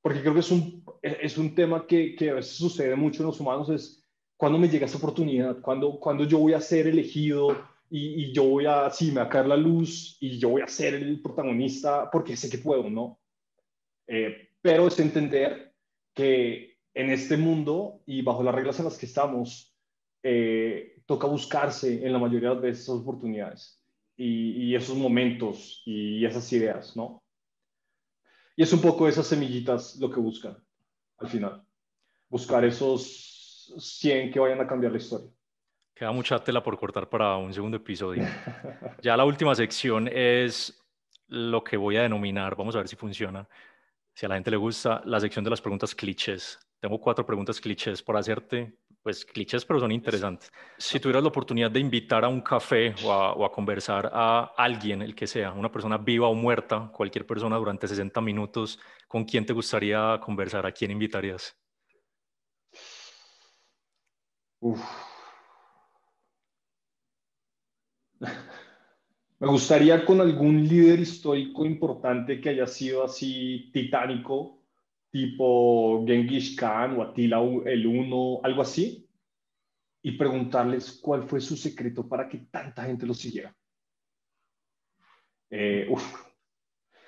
Porque creo que es un tema que a veces sucede mucho en los humanos, es cuando me llega esa oportunidad, cuando yo voy a ser elegido y yo voy a, sí, me va a caer la luz y yo voy a ser el protagonista porque sé que puedo, ¿no? Pero es entender que en este mundo y bajo las reglas en las que estamos, toca buscarse en la mayoría de esas oportunidades y esos momentos y esas ideas, ¿no? Y es un poco esas semillitas lo que buscan al final, buscar Súper. esos 100 que vayan a cambiar la historia. Queda mucha tela por cortar para un segundo episodio. Ya la última sección es lo que voy a denominar, vamos a ver si funciona, si a la gente le gusta, la sección de las preguntas clichés. Tengo 4 preguntas clichés por hacerte, pues clichés, pero son Listo. interesantes. Si tuvieras la oportunidad de invitar a un café o a conversar a alguien, el que sea, una persona viva o muerta, cualquier persona durante 60 minutos, ¿con quién te gustaría conversar? ¿A quién invitarías? Uf. Me gustaría con algún líder histórico importante que haya sido así titánico, tipo Genghis Khan o Attila el Uno, algo así, y preguntarles cuál fue su secreto para que tanta gente lo siguiera. Uf.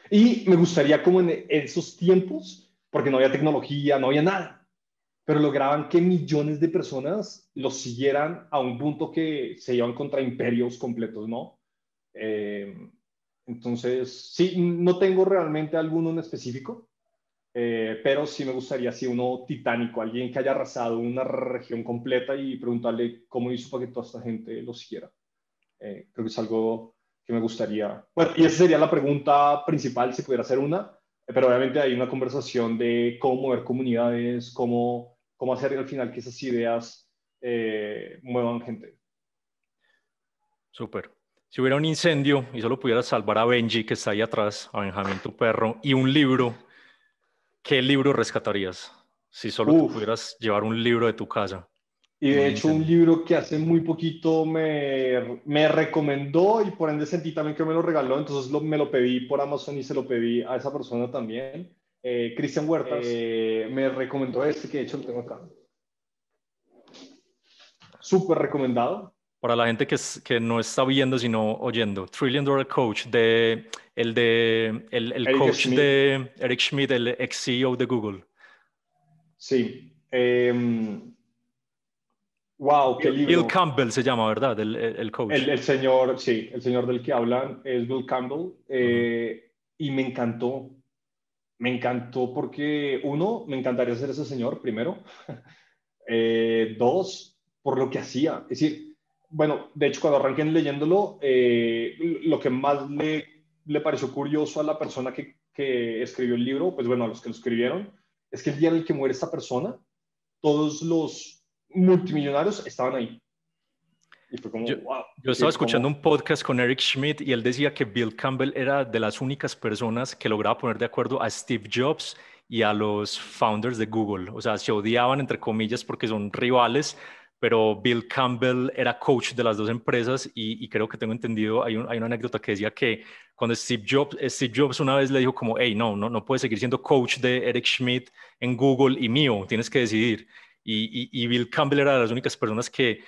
Y me gustaría como en esos tiempos, porque no había tecnología, no había nada, pero lograban que millones de personas los siguieran a un punto que se iban contra imperios completos, ¿no? Eh, entonces, sí, no tengo realmente alguno en específico, pero sí me gustaría, si uno titánico, alguien que haya arrasado una región completa y preguntarle cómo hizo para que toda esta gente lo siguiera. Creo que es algo que me gustaría. Bueno, y esa sería la pregunta principal, si pudiera hacer una, pero obviamente hay una conversación de cómo mover comunidades, cómo hacer al final que esas ideas muevan gente. Súper. Si hubiera un incendio y solo pudieras salvar a Benji, que está ahí atrás, a Benjamín, tu perro, y un libro, ¿qué libro rescatarías? Si solo te Uf, pudieras llevar un libro de tu casa y en de un hecho un incendio. libro que hace muy poquito me recomendó y por ende sentí también que me lo regaló, entonces me lo pedí por Amazon y se lo pedí a esa persona también. Cristian Huertas me recomendó este, que de hecho lo tengo acá. Súper recomendado. Para la gente que no está viendo, sino oyendo, Trillion Dollar Coach, el Eric coach Schmidt, de Eric Schmidt, el ex CEO de Google. sí. Wow, qué Bill libro. Campbell se llama, ¿verdad? El coach. El señor, sí, el señor del que hablan es Bill Campbell, Ujú. y me encantó porque uno, me encantaría ser ese señor primero. Dos, por lo que hacía. Es decir, bueno, de hecho cuando arranqué leyéndolo, lo que más le pareció curioso a la persona que escribió el libro, pues bueno, a los que lo escribieron, es que el día en el que muere esta persona, todos los multimillonarios estaban ahí. Y fue como, Yo, wow, yo es estaba decir, escuchando como, un podcast con Eric Schmidt y él decía que Bill Campbell era de las únicas personas que lograba poner de acuerdo a Steve Jobs y a los founders de Google. O sea, se odiaban entre comillas porque son rivales, pero Bill Campbell era coach de las dos empresas y creo que tengo entendido, hay una anécdota que decía que cuando Steve Jobs una vez le dijo como, hey, no puedes seguir siendo coach de Eric Schmidt en Google y mío, tienes que decidir. Y Bill Campbell era de las únicas personas que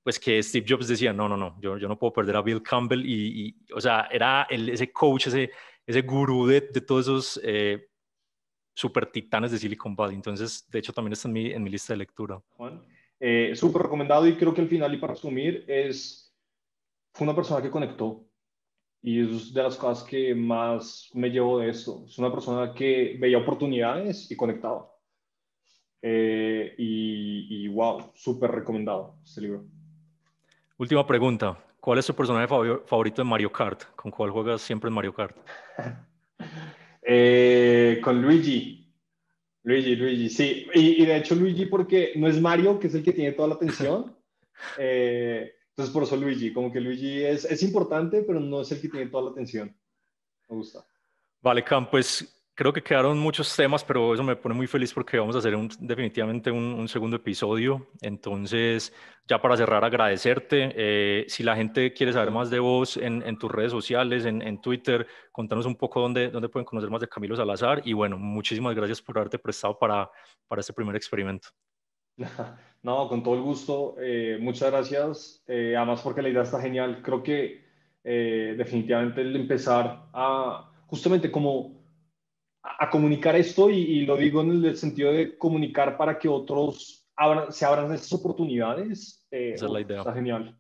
pues que Steve Jobs decía, no, yo no puedo perder a Bill Campbell o sea, era ese coach, ese gurú de todos esos super titanes de Silicon Valley. Entonces, de hecho, también está en mi lista de lectura. Juan, súper recomendado y creo que al final, y para resumir, fue una persona que conectó. Y es de las cosas que más me llevo de esto. Es una persona que veía oportunidades y conectaba. Y wow, súper recomendado este libro. Última pregunta. ¿Cuál es tu personaje favorito en Mario Kart? ¿Con cuál juegas siempre en Mario Kart? Con Luigi, sí. Y de hecho Luigi porque no es Mario, que es el que tiene toda la atención. Entonces por eso Luigi, como que Luigi es importante, pero no es el que tiene toda la atención. Me gusta. Vale, Cam, pues creo que quedaron muchos temas, pero eso me pone muy feliz porque vamos a hacer definitivamente un segundo episodio. Entonces, ya para cerrar, agradecerte. Si la gente quiere saber más de vos en tus redes sociales, en Twitter, contanos un poco dónde pueden conocer más de Camilo Salazar. Y bueno, muchísimas gracias por haberte prestado para este primer experimento. No, con todo el gusto. Muchas gracias. Además, porque la idea está genial. Creo que definitivamente el empezar a justamente como a comunicar esto, y lo digo en el sentido de comunicar para que otros se abran esas oportunidades, Esa es la idea. está genial.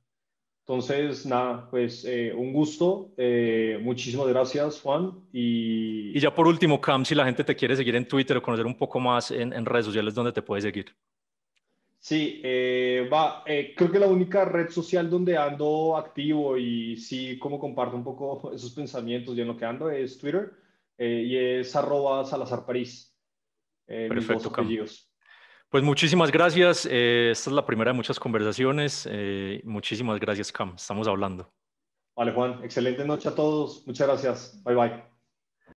Entonces, nada, pues un gusto. Muchísimas gracias, Juan. Y ya por último, Cam, si la gente te quiere seguir en Twitter o conocer un poco más en redes sociales, ¿dónde te puede seguir? Sí, creo que la única red social donde ando activo y sí, como comparto un poco esos pensamientos y en lo que ando es Twitter, y es @Salazar París, mis dos Perfecto, Cam. apellidos. Pues muchísimas gracias. Esta es la primera de muchas conversaciones. Muchísimas gracias, Cam. Estamos hablando. Vale, Juan, excelente noche a todos. Muchas gracias. Bye bye.